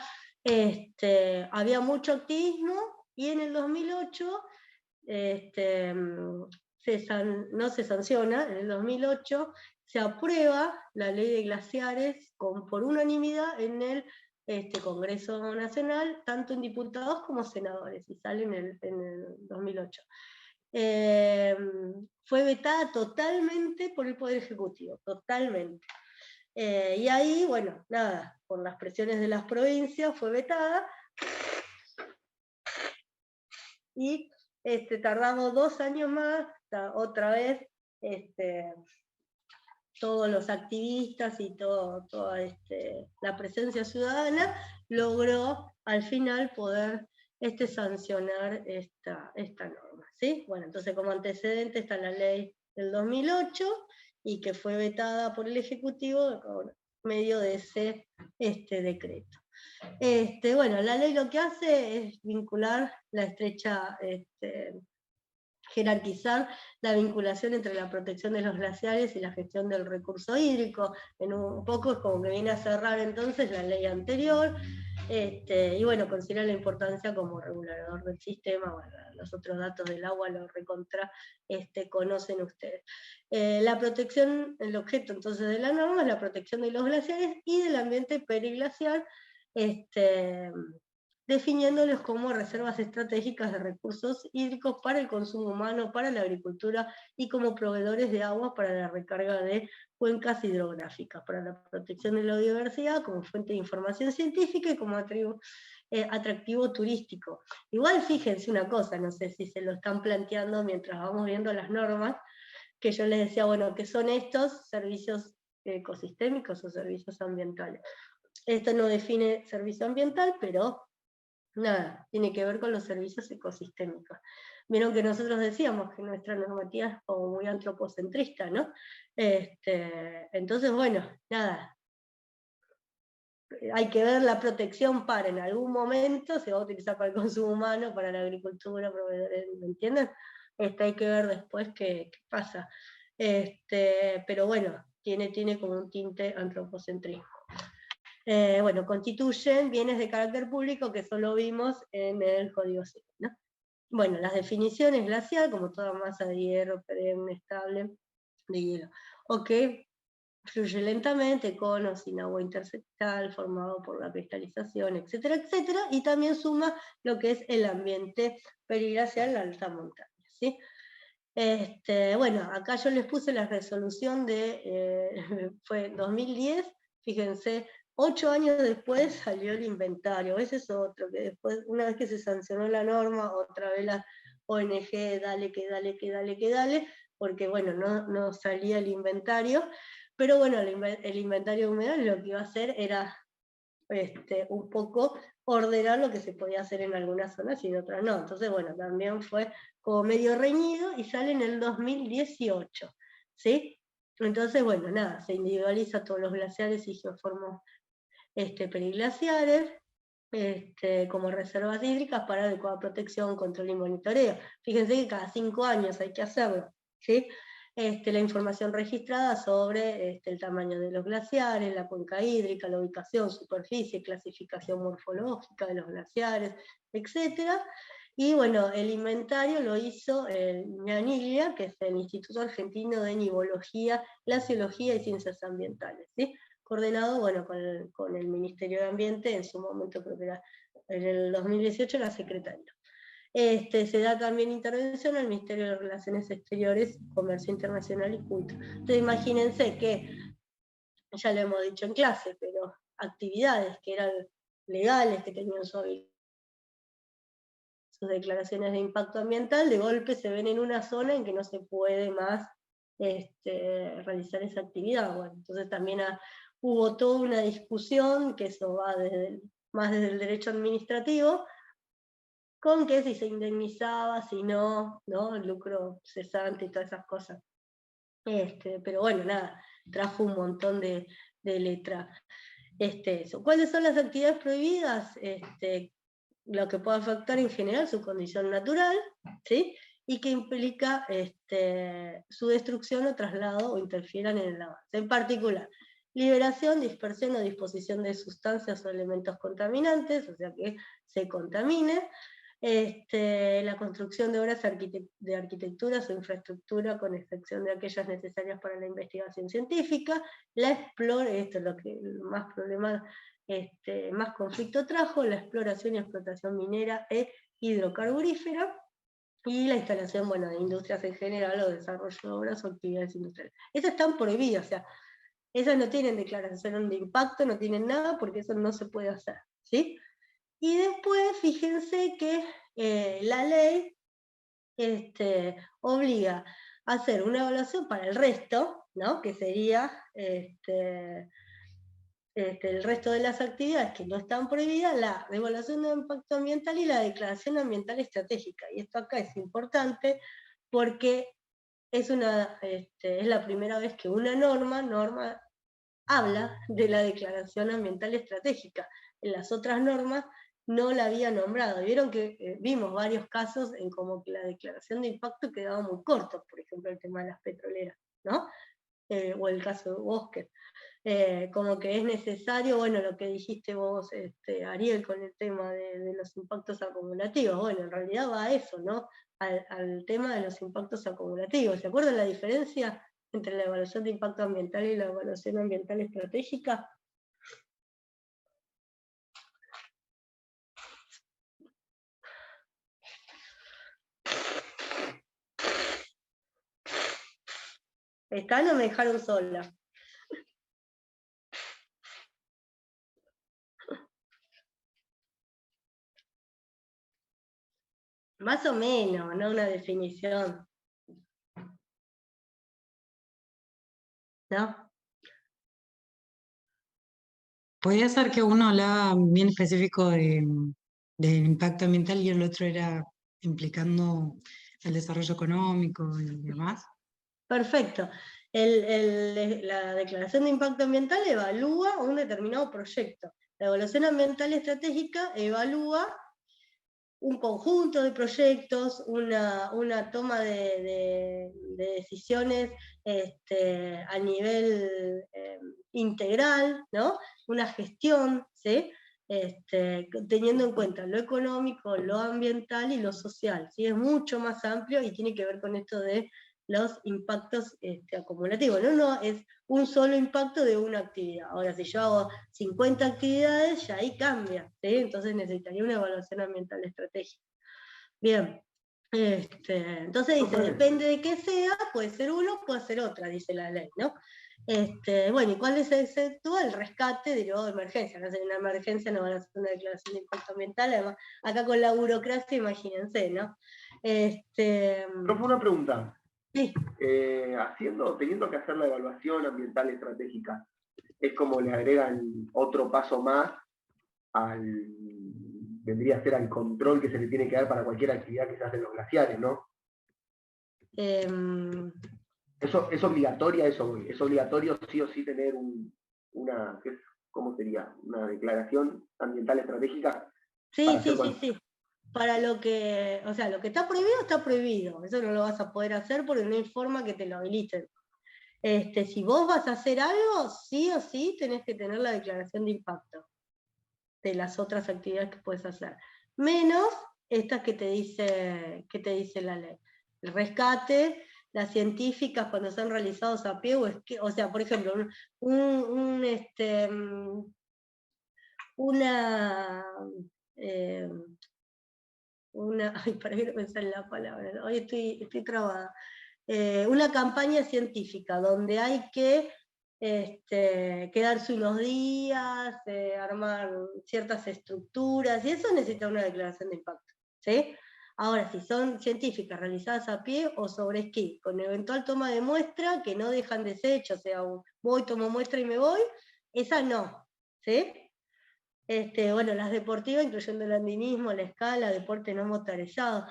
había mucho activismo y en el 2008 no se sanciona, en el 2008 se aprueba la ley de glaciares por unanimidad en el Congreso Nacional, tanto en diputados como senadores, y sale en el 2008. Fue vetada totalmente por el Poder Ejecutivo, totalmente. Y ahí, bueno, nada, por las presiones de las provincias fue vetada, y tardamos 2 años más, otra vez, todos los activistas y toda la presencia ciudadana logró al final poder sancionar esta norma, ¿sí? Bueno, entonces como antecedente está la ley del 2008 y que fue vetada por el Ejecutivo por medio de ese decreto. Bueno, la ley lo que hace es vincular la estrecha, jerarquizar la vinculación entre la protección de los glaciares y la gestión del recurso hídrico. En un poco es como que viene a cerrar entonces la ley anterior, y bueno, considera la importancia como regulador del sistema. Bueno, los otros datos del agua los recontra conocen ustedes. La protección, el objeto entonces de la norma es la protección de los glaciares y del ambiente periglacial, definiéndolos como reservas estratégicas de recursos hídricos para el consumo humano, para la agricultura y como proveedores de agua para la recarga de cuencas hidrográficas, para la protección de la biodiversidad como fuente de información científica y como atractivo turístico. Igual fíjense una cosa, no sé si se lo están planteando mientras vamos viendo las normas, que yo les decía, bueno, ¿qué son estos servicios ecosistémicos o servicios ambientales? Esto no define servicio ambiental, pero nada, tiene que ver con los servicios ecosistémicos. Vieron que nosotros decíamos que nuestra normativa es como muy antropocentrista, ¿no? Entonces, bueno, nada, hay que ver la protección para en algún momento se va a utilizar para el consumo humano, para la agricultura, proveedores, ¿me entienden? Hay que ver después qué pasa. Pero bueno, tiene como un tinte antropocentrismo. Bueno, constituyen bienes de carácter público que solo vimos en el Código Civil, ¿no? Bueno, las definiciones: glacial, como toda masa de hierro perenne, estable, de hielo, o que fluye lentamente, con o sin agua intersectal, formado por la cristalización, etcétera, etcétera, y también suma lo que es el ambiente periglacial, la alta montaña, ¿sí? Bueno, acá yo les puse la resolución fue 2010, fíjense, 8 años después salió el inventario. Ese es otro, que después, una vez que se sancionó la norma, otra vez la ONG, dale, porque bueno, no salía el inventario, pero bueno, el inventario de humedales lo que iba a hacer era un poco ordenar lo que se podía hacer en algunas zonas y en otras no. Entonces, bueno, también fue como medio reñido y sale en el 2018, ¿sí? Entonces, bueno, nada, se individualiza todos los glaciares y geoformos periglaciares, como reservas hídricas para adecuada protección, control y monitoreo. Fíjense que cada 5 años hay que hacerlo, ¿sí? La información registrada sobre el tamaño de los glaciares, la cuenca hídrica, la ubicación, superficie, clasificación morfológica de los glaciares, etc. Y bueno, el inventario lo hizo el INANIGLIA, que es el Instituto Argentino de Nivología, Glaciología y Ciencias Ambientales, ¿sí? Coordinado, bueno, con el Ministerio de Ambiente, en su momento creo que era en el 2018 la Secretaría. Se da también intervención al Ministerio de Relaciones Exteriores, Comercio Internacional y Cultura. Entonces imagínense que, ya lo hemos dicho en clase, pero actividades que eran legales, que tenían su sus declaraciones de impacto ambiental, de golpe se ven en una zona en que no se puede más realizar esa actividad. Bueno, entonces también hubo toda una discusión, que eso va más desde el derecho administrativo, con que si se indemnizaba, si no, el lucro cesante y todas esas cosas. Pero bueno, nada, trajo un montón de letra. Eso. ¿Cuáles son las actividades prohibidas? Lo que puede afectar en general su condición natural, ¿sí? Y que implica su destrucción o traslado o interfieran en el avance. En particular, liberación, dispersión o disposición de sustancias o elementos contaminantes, o sea que se contamine, la construcción de obras de arquitecturas o infraestructura con excepción de aquellas necesarias para la investigación científica, esto es lo que más problemas, más conflicto trajo, la exploración y explotación minera e hidrocarburífera, y la instalación, bueno, de industrias en general o desarrollo de obras o actividades industriales. Esas están prohibidas, o sea, esas no tienen declaración de impacto, no tienen nada, porque eso no se puede hacer, ¿sí? Y después, fíjense que la ley obliga a hacer una evaluación para el resto, ¿no? Que sería el resto de las actividades que no están prohibidas, la evaluación de impacto ambiental y la declaración ambiental estratégica. Y esto acá es importante porque es la primera vez que una norma habla de la declaración ambiental estratégica. En las otras normas no la había nombrado. Vieron que vimos varios casos en como que la declaración de impacto quedaba muy corto, por ejemplo el tema de las petroleras, ¿no? O el caso de bosques. Como que es necesario, bueno, lo que dijiste vos, Ariel, con el tema de los impactos acumulativos. Bueno, en realidad va a eso, ¿no? Al tema de los impactos acumulativos. ¿Se acuerdan la diferencia entre la evaluación de impacto ambiental y la evaluación ambiental estratégica? ¿Están o me dejaron sola? Más o menos, ¿no? Una definición. ¿No? Podría ser que uno hablaba bien específico del impacto ambiental y el otro era implicando el desarrollo económico y demás. Perfecto. La declaración de impacto ambiental evalúa un determinado proyecto. La evaluación ambiental estratégica evalúa un conjunto de proyectos, una toma de decisiones a nivel integral, ¿no? Una gestión, ¿sí? Teniendo en cuenta lo económico, lo ambiental y lo social, ¿sí? Es mucho más amplio y tiene que ver con esto de los impactos acumulativos. No es un solo impacto de una actividad. Ahora, si yo hago 50 actividades, ya ahí cambia, ¿sí? Entonces necesitaría una evaluación ambiental estratégica. Bien, entonces dice, depende de qué sea, puede ser uno, puede ser otra, dice la ley, ¿no? Bueno, ¿y cuál es el excepto? El rescate derivado de emergencia. Acá en una emergencia no van a hacer una declaración de impacto ambiental, además, acá con la burocracia, imagínense, ¿no? Profe, una pregunta. Sí. Teniendo que hacer la evaluación ambiental estratégica, es como le agregan otro paso más vendría a ser al control que se le tiene que dar para cualquier actividad que se hace en los glaciares, ¿no? Eso es obligatoria, es obligatorio sí o sí tener ¿cómo sería? Una declaración ambiental estratégica. Sí. Para lo que está prohibido, eso no lo vas a poder hacer porque no hay forma que te lo habiliten. Si vos vas a hacer algo, sí o sí tenés que tener la declaración de impacto de las otras actividades que puedes hacer, menos estas que te dice la ley. El rescate, las científicas cuando son realizados a pie, o sea, por ejemplo, ay, para qué no pensar en la palabra, hoy estoy trabada. Una campaña científica donde hay que quedarse unos días, armar ciertas estructuras, y eso necesita una declaración de impacto, ¿sí? Ahora, si son científicas realizadas a pie o sobre esquí, con eventual toma de muestra, que no dejan desecho, o sea, voy, tomo muestra y me voy, esa no, ¿sí? Bueno, las deportivas, incluyendo el andinismo, la escala, deporte no motorizado.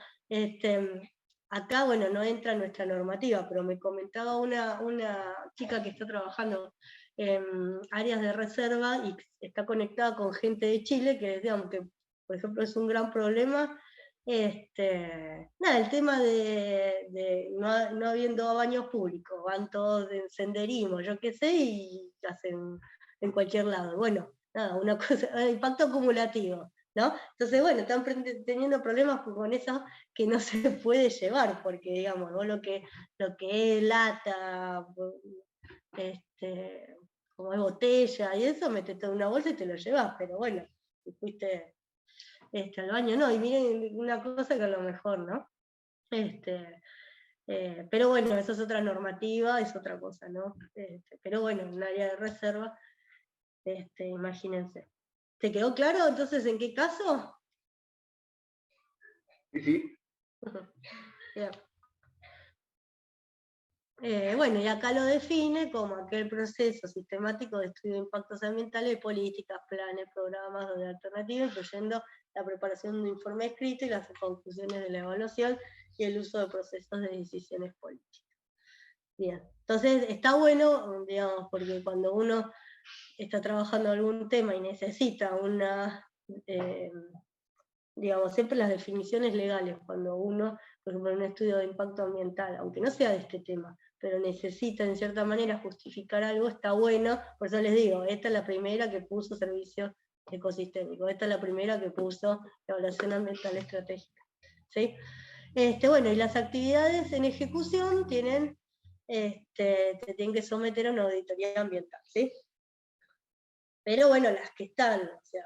Acá, bueno, no entra nuestra normativa, pero me comentaba una chica que está trabajando en áreas de reserva y está conectada con gente de Chile, que digamos que, por ejemplo, es un gran problema. Nada, el tema de no habiendo baños públicos, van todos en senderismo, yo qué sé, y hacen en cualquier lado. Bueno, nada, una cosa, impacto acumulativo, ¿no? Entonces, bueno, están teniendo problemas con eso que no se puede llevar, porque, digamos, vos lo que es lata, como es botella y eso, metete en una bolsa y te lo llevas, pero bueno, si fuiste al baño, no, y miren una cosa que a lo mejor, ¿no? Pero bueno, eso es otra normativa, es otra cosa, ¿no? Pero bueno, en un área de reserva, imagínense. ¿Te quedó claro entonces en qué caso? Sí, sí. Bien. Bueno, y acá lo define como aquel proceso sistemático de estudio de impactos ambientales, políticas, planes, programas de alternativas, incluyendo la preparación de un informe escrito y las conclusiones de la evaluación y el uso de procesos de decisiones políticas. Bien, entonces está bueno, digamos, porque cuando uno está trabajando algún tema y necesita digamos, siempre las definiciones legales, cuando uno, por ejemplo, en un estudio de impacto ambiental, aunque no sea de este tema, pero necesita en cierta manera justificar algo, está bueno, por eso les digo, esta es la primera que puso servicios ecosistémicos, esta es la primera que puso evaluación ambiental estratégica, ¿sí? Bueno, y las actividades en ejecución tienen, te tienen que someter a una auditoría ambiental, ¿sí? Pero bueno, las que están, o sea,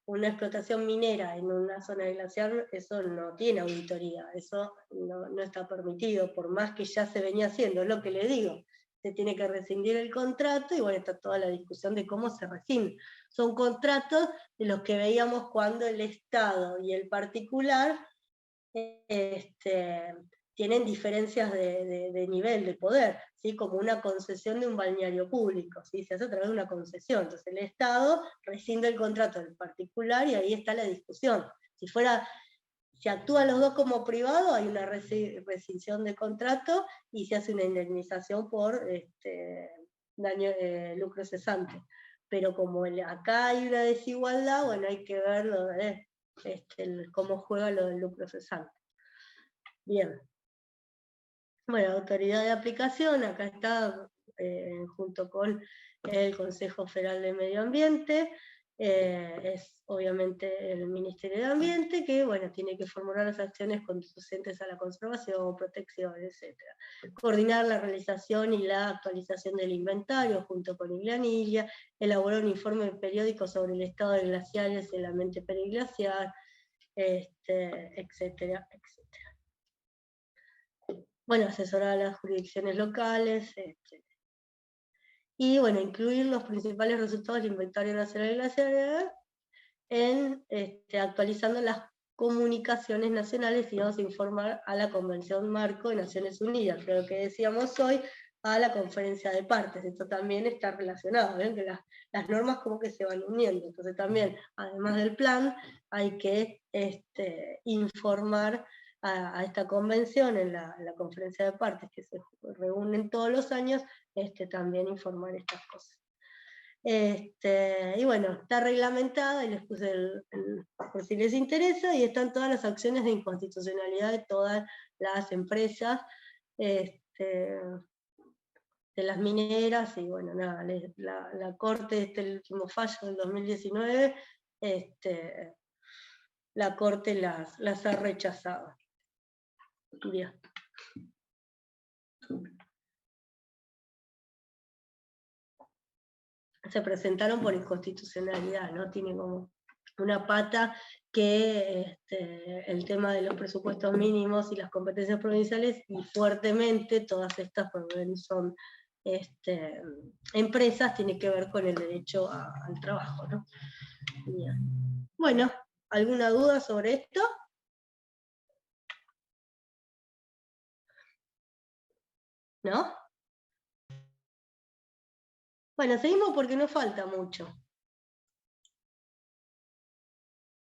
una explotación minera en una zona de glaciar, eso no tiene auditoría, eso no está permitido, por más que ya se venía haciendo, es lo que le digo, se tiene que rescindir el contrato, y bueno, está toda la discusión de cómo se rescinde. Son contratos de los que veíamos cuando el Estado y el particular tienen diferencias de nivel de poder, ¿sí? Como una concesión de un balneario público, ¿sí? Se hace a través de una concesión, entonces el Estado rescinde el contrato del particular y ahí está la discusión. Si actúan los dos como privado, hay una rescisión de contrato y se hace una indemnización por daño, lucro cesante. Pero como acá hay una desigualdad, bueno, hay que ver cómo juega lo del lucro cesante. Bien. Bueno, autoridad de aplicación, acá está junto con el Consejo Federal de Medio Ambiente, es obviamente el Ministerio de Ambiente, que bueno, tiene que formular las acciones conducentes a la conservación, protección, etc. Coordinar la realización y la actualización del inventario junto con IGLANILIA, elaborar un informe periódico sobre el estado de glaciares y el ambiente periglaciar, etcétera, etcétera. Bueno, asesorar a las jurisdicciones locales, etc. Y bueno, incluir los principales resultados del inventario nacional de glaciares actualizando las comunicaciones nacionales y vamos a informar a la Convención Marco de Naciones Unidas, que es lo que decíamos hoy, a la conferencia de partes. Esto también está relacionado, ¿ven? Que las normas como que se van uniendo. Entonces también, además del plan, hay que informar a esta convención en la conferencia de partes, que se reúnen todos los años, también informar estas cosas. Y bueno, está reglamentada, y les puse por si les interesa, y están todas las acciones de inconstitucionalidad de todas las empresas, de las mineras, y bueno, nada, la Corte, el último fallo del 2019, la Corte las ha rechazado. Bien. Se presentaron por inconstitucionalidad, ¿no? Tiene como una pata que el tema de los presupuestos mínimos y las competencias provinciales, y fuertemente todas estas son empresas, tiene que ver con el derecho al trabajo, ¿no? Bien. Bueno, ¿alguna duda sobre esto? ¿No? Bueno, seguimos porque no falta mucho.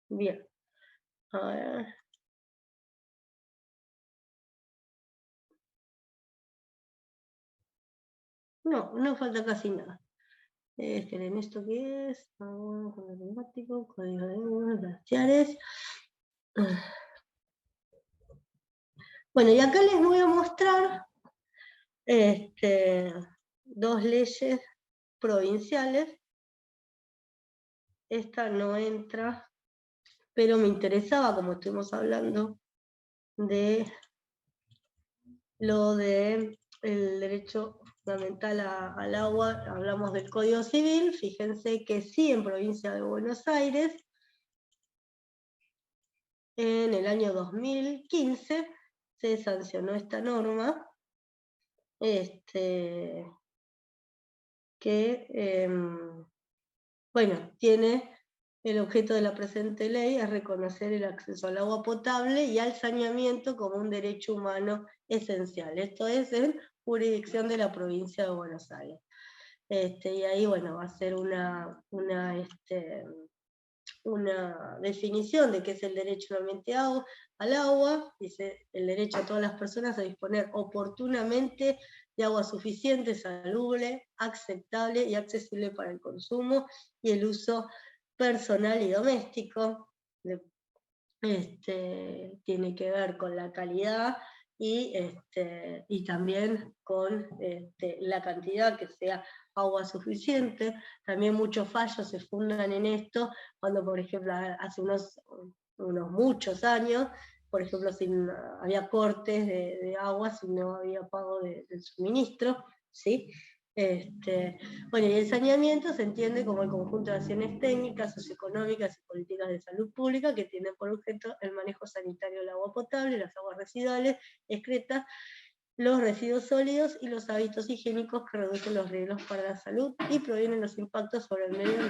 Bien. A ver. No, no falta casi nada. ¿En esto qué es? Código climático, código de glaciares. Bueno, y acá les voy a mostrar dos leyes provinciales. Esta no entra, pero me interesaba, como estuvimos hablando, de lo del derecho fundamental al agua, hablamos del Código Civil. Fíjense que sí, en provincia de Buenos Aires, en el año 2015, se sancionó esta norma, que, bueno, tiene el objeto de la presente ley es reconocer el acceso al agua potable y al saneamiento como un derecho humano esencial. Esto es en jurisdicción de la provincia de Buenos Aires. Y ahí, bueno, va a ser una definición de qué es el derecho al agua. Dice: el derecho a todas las personas a disponer oportunamente de agua suficiente, salubre, aceptable y accesible para el consumo y el uso personal y doméstico. Tiene que ver con la calidad y también con la cantidad, que sea agua suficiente. También muchos fallos se fundan en esto, cuando, por ejemplo, hace unos muchos años, por ejemplo, había cortes de agua si no había pago del suministro, ¿sí? Bueno, y el saneamiento se entiende como el conjunto de acciones técnicas, socioeconómicas y políticas de salud pública que tienen por objeto el manejo sanitario del agua potable, las aguas residuales, excretas, los residuos sólidos y los hábitos higiénicos que reducen los riesgos para la salud y previenen los impactos sobre el medio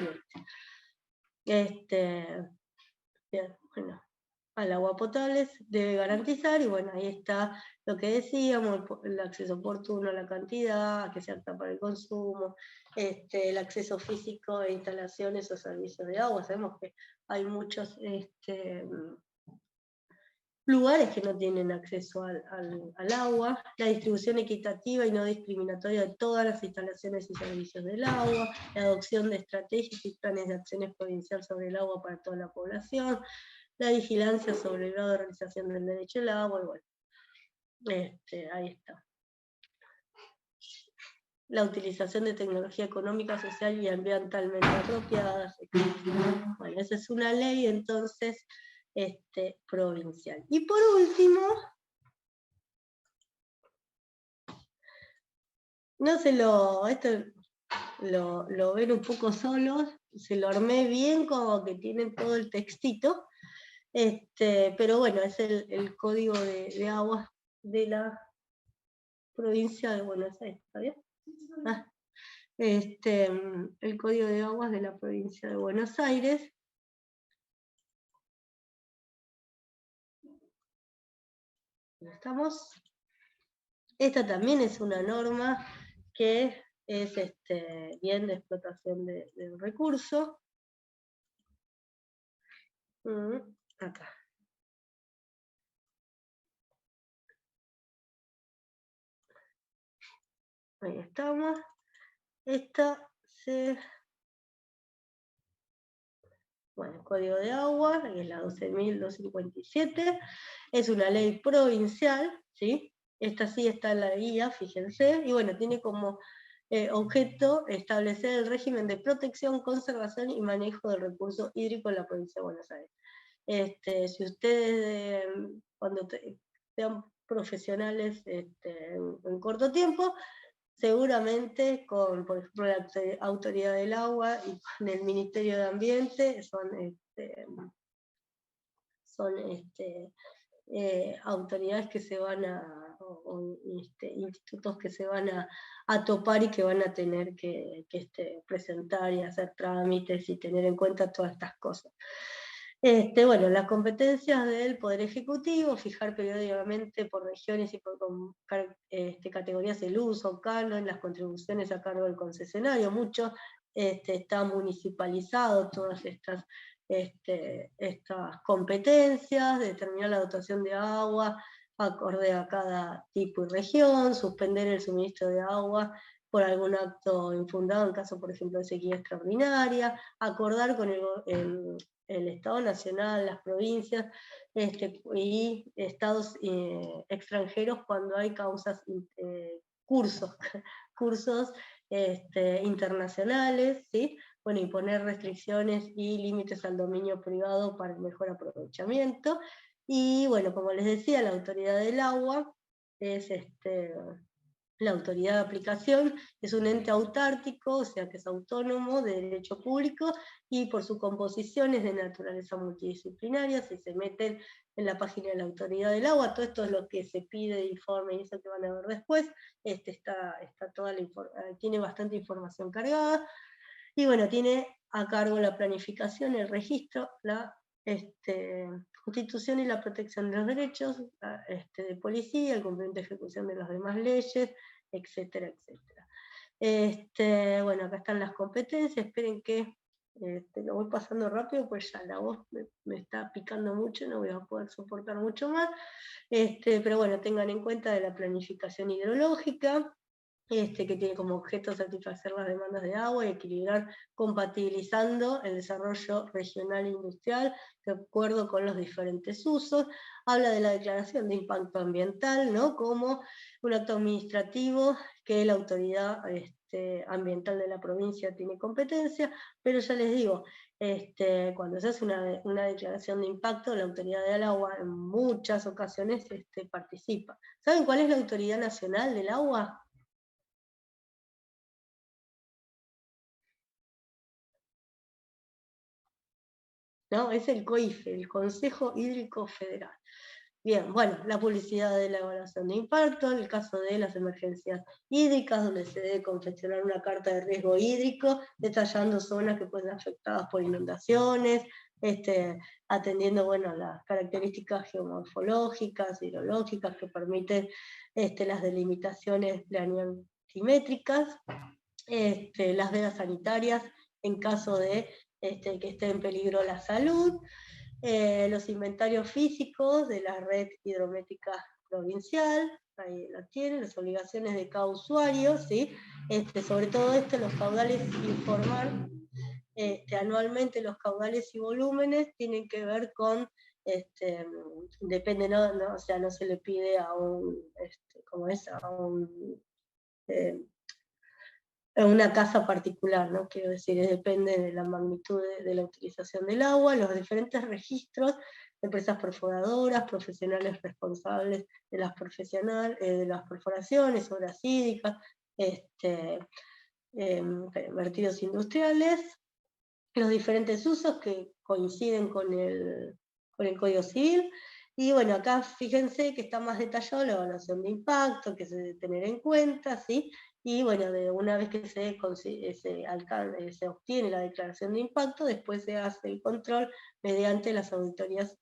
ambiente. Bien, bueno, al agua potable debe garantizar, y bueno, ahí está lo que decíamos: el acceso oportuno a la cantidad, que sea apta para el consumo, el acceso físico a instalaciones o servicios de agua. Sabemos que hay muchos lugares que no tienen acceso al agua, la distribución equitativa y no discriminatoria de todas las instalaciones y servicios del agua, la adopción de estrategias y planes de acciones provinciales sobre el agua para toda la población, la vigilancia sobre el grado de realización del derecho al agua, y bueno, ahí está. La utilización de tecnología económica, social y ambientalmente apropiadas, etc. Bueno, esa es una ley, entonces, provincial. Y por último, esto lo ven un poco solos, se lo armé bien, como que tienen todo el textito, pero bueno, es el código de aguas de la provincia de Buenos Aires, ¿está bien? El código de aguas de la provincia de Buenos Aires. ¿Estamos? Esta también es una norma que es bien de explotación del recurso. Acá. Ahí estamos. Esta bueno, Código de Agua, que es la 12.257, es una ley provincial, ¿sí? Esta sí está en la guía, fíjense, y bueno, tiene como objeto establecer el régimen de protección, conservación y manejo del recurso hídrico en la provincia de Buenos Aires. Si ustedes, cuando sean profesionales en corto tiempo, seguramente con, por ejemplo, la Autoridad del Agua y con el Ministerio de Ambiente, son autoridades que se van institutos que se van a topar y que van a tener que presentar y hacer trámites y tener en cuenta todas estas cosas. Bueno, las competencias del Poder Ejecutivo, fijar periódicamente por regiones y por categorías el uso, canon, las contribuciones a cargo del concesionario. Mucho está municipalizado todas estas competencias, determinar la dotación de agua acorde a cada tipo y región, suspender el suministro de agua por algún acto infundado en caso, por ejemplo, de sequía extraordinaria, acordar con el Estado Nacional, las provincias y estados extranjeros cuando hay causas, cursos internacionales, ¿sí? Bueno, y poner restricciones y límites al dominio privado para el mejor aprovechamiento. Y bueno, como les decía, la autoridad del agua es la autoridad de aplicación, es un ente autárquico, o sea que es autónomo, de derecho público, y por su composición es de naturaleza multidisciplinaria. Si se meten en la página de la autoridad del agua, todo esto es lo que se pide de informe y eso que van a ver después, está toda tiene bastante información cargada, y bueno, tiene a cargo la planificación, el registro, la constitución y la protección de los derechos de policía, el cumplimiento y ejecución de las demás leyes, etcétera, etcétera. Bueno, acá están las competencias, esperen que lo voy pasando rápido, pues ya la voz me está picando mucho, no voy a poder soportar mucho más, pero bueno, tengan en cuenta de la planificación hidrológica, que tiene como objeto satisfacer las demandas de agua y equilibrar, compatibilizando el desarrollo regional e industrial de acuerdo con los diferentes usos. Habla de la declaración de impacto ambiental, ¿no? Como un acto administrativo que la autoridad ambiental de la provincia tiene competencia, pero ya les digo, cuando se hace una declaración de impacto, la autoridad del agua en muchas ocasiones participa. ¿Saben cuál es la autoridad nacional del agua? ¿No? Es el COIFE, el Consejo Hídrico Federal. Bien, bueno, la publicidad de la evaluación de impacto, en el caso de las emergencias hídricas, donde se debe confeccionar una carta de riesgo hídrico, detallando zonas que pueden ser afectadas por inundaciones, atendiendo, bueno, las características geomorfológicas, hidrológicas que permiten las delimitaciones planimétricas, las vedas sanitarias en caso de que esté en peligro la salud, los inventarios físicos de la red hidrométrica provincial, ahí lo tienen, las obligaciones de cada usuario, ¿sí? Sobre todo los caudales, informar anualmente los caudales y volúmenes tienen que ver con, depende, o sea, no se le pide a una casa particular, ¿no? Quiero decir, depende de la magnitud de la utilización del agua, los diferentes registros, empresas perforadoras, profesionales responsables de las perforaciones, obras hídricas, vertidos industriales, los diferentes usos que coinciden con el Código Civil. Y bueno, acá fíjense que está más detallado la evaluación de impacto, que se debe tener en cuenta, ¿sí? Y bueno, una vez que se obtiene la declaración de impacto, después se hace el control mediante las auditorías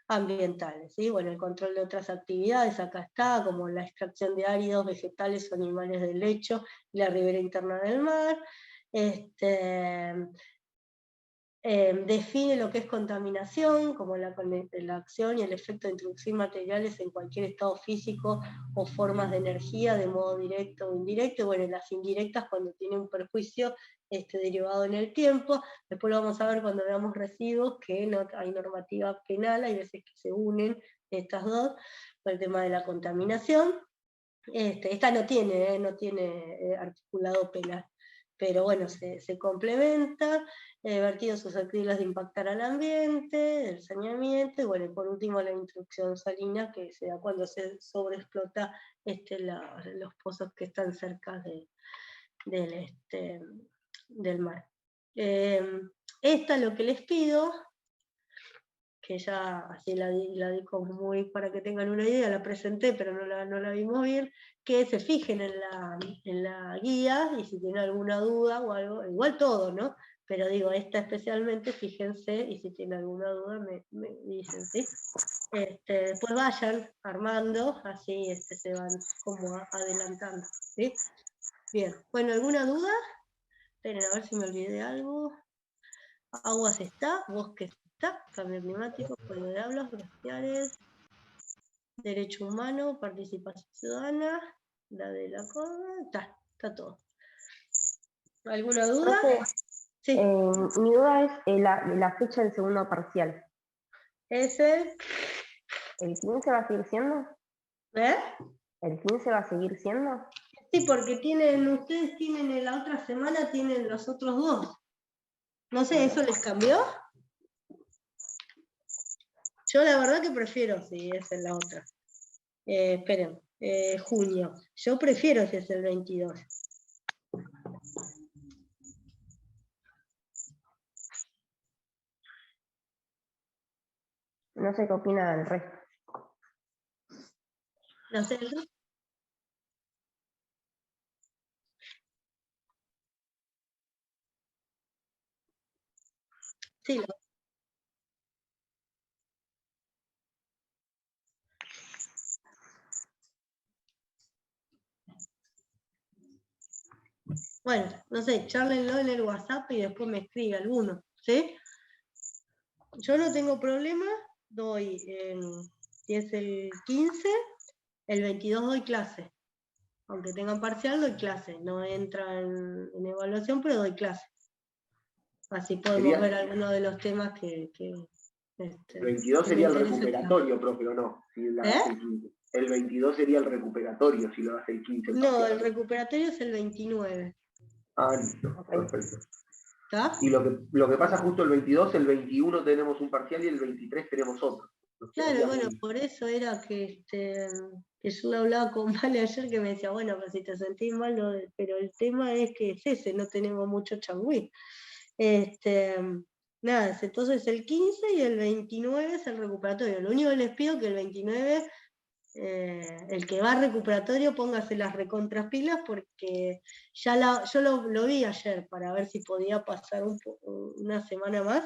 ambientales, ¿sí? Bueno, el control de otras actividades, acá está, como la extracción de áridos, vegetales o animales del lecho y la ribera interna del mar. Define lo que es contaminación, como la acción y el efecto de introducir materiales en cualquier estado físico o formas de energía, de modo directo o indirecto, y bueno, las indirectas cuando tiene un perjuicio derivado en el tiempo. Después lo vamos a ver cuando veamos residuos, que no hay normativa penal, hay veces que se unen estas dos, por el tema de la contaminación. Esta no tiene articulado penal, pero bueno, se complementa, vertidos susceptibles de impactar al ambiente, el saneamiento, y bueno, y por último la introducción salina, que se da cuando se sobreexplota los pozos que están cerca del mar. Esta es lo que les pido, que ya así la di como muy para que tengan una idea, la presenté, pero no la vimos bien, que se fijen en la guía, y si tienen alguna duda o algo, igual todo, ¿no? pero digo, esta especialmente, fíjense, y si tienen alguna duda me dicen, ¿sí? Después vayan armando, así se van como adelantando, ¿sí? Bien, bueno, ¿alguna duda? Esperen, a ver si me olvidé algo. Aguas está, bosques está, cambio climático, código de hablas, glaciares, derecho humano, participación ciudadana, la de la cosa, está todo. ¿Alguna duda? Profe, Sí, mi duda es la fecha del segundo parcial. es ¿El 15 va a seguir siendo? ¿eh? ¿El 15 va a seguir siendo? Sí, porque ustedes tienen en la otra semana, tienen los otros dos. No sé, ¿eso les cambió? Yo la verdad que prefiero si es en la otra. Esperen, junio. Yo prefiero si es el 22. No sé qué opina el resto. No sé, ¿no? Sí, bueno, no sé, charlenlo en el WhatsApp y después me escribe alguno, ¿sí? Yo no tengo problema, doy, si es el 15, el 22 doy clase. Aunque tengan parcial, doy clase. No entra en evaluación, pero doy clase. Así podemos ver algunos de los temas que El 22 que me sería el interesa. recuperatorio, profe, ¿o no? Si lo das el 15. El 22 sería el recuperatorio si lo das el 15. No, parcial. el recuperatorio es el 29. Ah, listo, perfecto. ¿Está? Y lo que pasa justo el 22, el 21 tenemos un parcial y el 23 tenemos otro. Nos Claro, quedaría bueno, muy- por eso era que yo hablaba con Vale ayer que me decía, bueno, pero si te sentís mal, pero el tema es que es ese, no tenemos mucho changüí. Nada, entonces el 15 y el 29 es el recuperatorio. Lo único que les pido es que el 29, el que va al recuperatorio, póngase las recontras pilas porque yo lo vi ayer para ver si podía pasar una semana más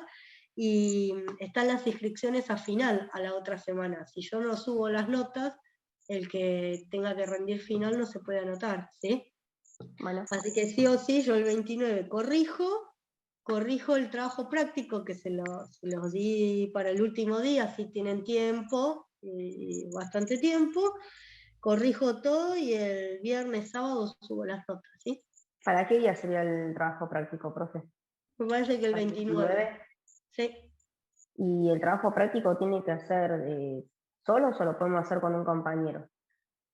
y están las inscripciones a final a la otra semana. Si yo no subo las notas, el que tenga que rendir final no se puede anotar, ¿sí? Bueno, Así que sí o sí, yo el 29 corrijo el trabajo práctico que se los di para el último día, si tienen tiempo, y bastante tiempo, corrijo todo y el viernes, sábado subo las notas, ¿sí? ¿para qué día sería el trabajo práctico, profe? Me parece que el ¿Al 29. Sí. ¿Y el trabajo práctico tiene que hacer solo o lo podemos hacer con un compañero?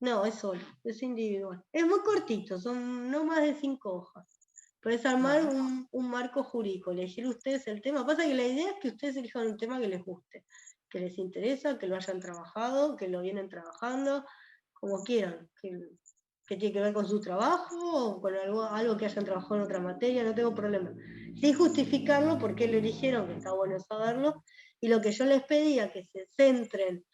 No, es solo, es individual. Es muy cortito, son no más de 5 hojas. Puedes armar un marco jurídico, elegir ustedes el tema. Pasa que la idea es que ustedes elijan un tema que les guste, que les interesa, que lo hayan trabajado, que lo vienen trabajando, como quieran, que tiene que ver con su trabajo o con algo que hayan trabajado en otra materia, no tengo problema. Sin justificarlo, por qué lo eligieron, que está bueno saberlo, y lo que yo les pedía, que se centren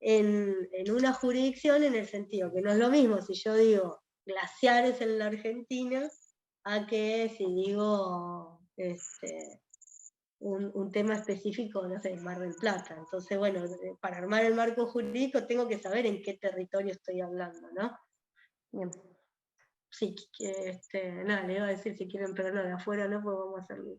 en una jurisdicción en el sentido que no es lo mismo si yo digo glaciares en la Argentina a que si digo un tema específico, no sé, Mar del Plata. Entonces, bueno, para armar el marco jurídico tengo que saber en qué territorio estoy hablando, ¿no? Bien. Sí, nada, le iba a decir si quieren, pero no, de afuera no, pues vamos a hacerlo.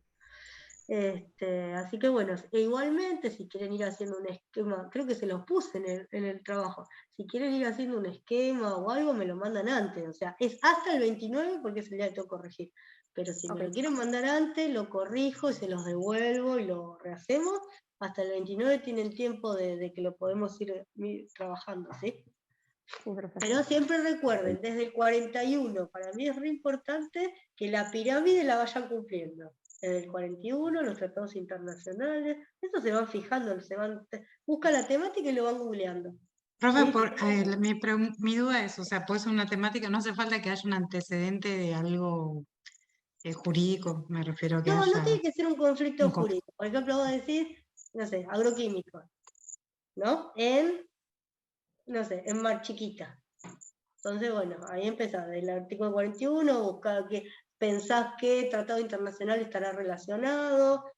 Así que bueno, e igualmente si quieren ir haciendo un esquema, creo que se los puse en el trabajo, si quieren ir haciendo un esquema o algo, me lo mandan antes, o sea, es hasta el 29 porque es el día que tengo que corregir, pero si me lo quieren mandar antes, lo corrijo y se los devuelvo y lo rehacemos, hasta el 29 tienen tiempo de que lo podemos ir trabajando, ¿sí? Sí, perfecto. Pero siempre recuerden, desde el 41, para mí es re importante que la pirámide la vayan cumpliendo. Desde el 41, los tratados internacionales, eso se van fijando, buscan la temática y lo van googleando. Profe, ¿Sí? mi duda es, o sea, puede ser una temática, no hace falta que haya un antecedente de algo jurídico, me refiero a que No, no haya tiene que ser un conflicto un jurídico. Por ejemplo, vos decís, no sé, agroquímicos, ¿no? No sé, en Mar Chiquita. Entonces, bueno, ahí empezás, del artículo 41, buscar pensás que tratado internacional estará relacionado,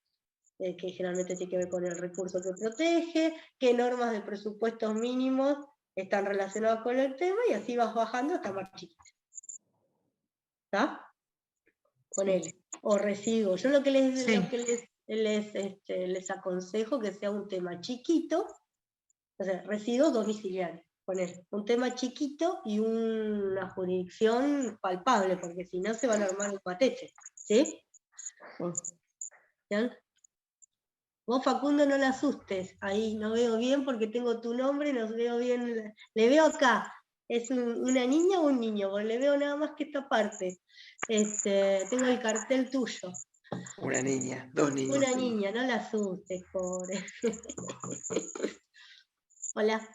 que generalmente tiene que ver con el recurso que protege, qué normas de presupuestos mínimos están relacionados con el tema, y así vas bajando hasta más chiquito. ¿Está? Ponele. O residuos. Yo lo que les aconsejo que sea un tema chiquito, o sea, residuos domiciliarios. Poner un tema chiquito y una jurisdicción palpable, porque si no se van a armar un patete. ¿Sí? ¿Bien? Vos, Facundo, no la asustes. Ahí no veo bien porque tengo tu nombre, no veo bien. Le veo acá. ¿Es una niña o un niño? Porque le veo nada más que esta parte. Tengo el cartel tuyo. Una niña, 2 niñas. Una niña, no la asustes, pobre. Hola.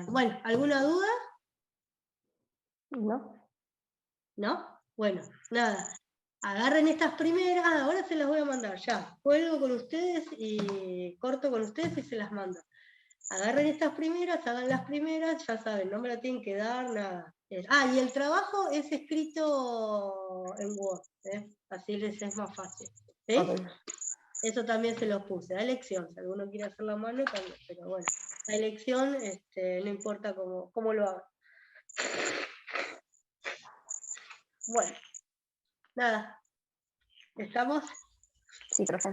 Bueno, ¿alguna duda? ¿No? ¿No? Bueno, nada. Agarren estas primeras, ahora se las voy a mandar, ya. Cuelgo con ustedes y corto con ustedes y se las mando. Agarren estas primeras, hagan las primeras, ya saben, no me la tienen que dar, nada. Y el trabajo es escrito en Word, así les es más fácil. ¿Sí? Ok. Eso también se los puse, a elección, si alguno quiere hacer la mano también, pero bueno, a elección no importa cómo lo hagan. Bueno, nada, ¿estamos? Sí, profe.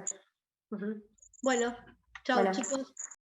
Ujú. Bueno, chao Bueno. chicos.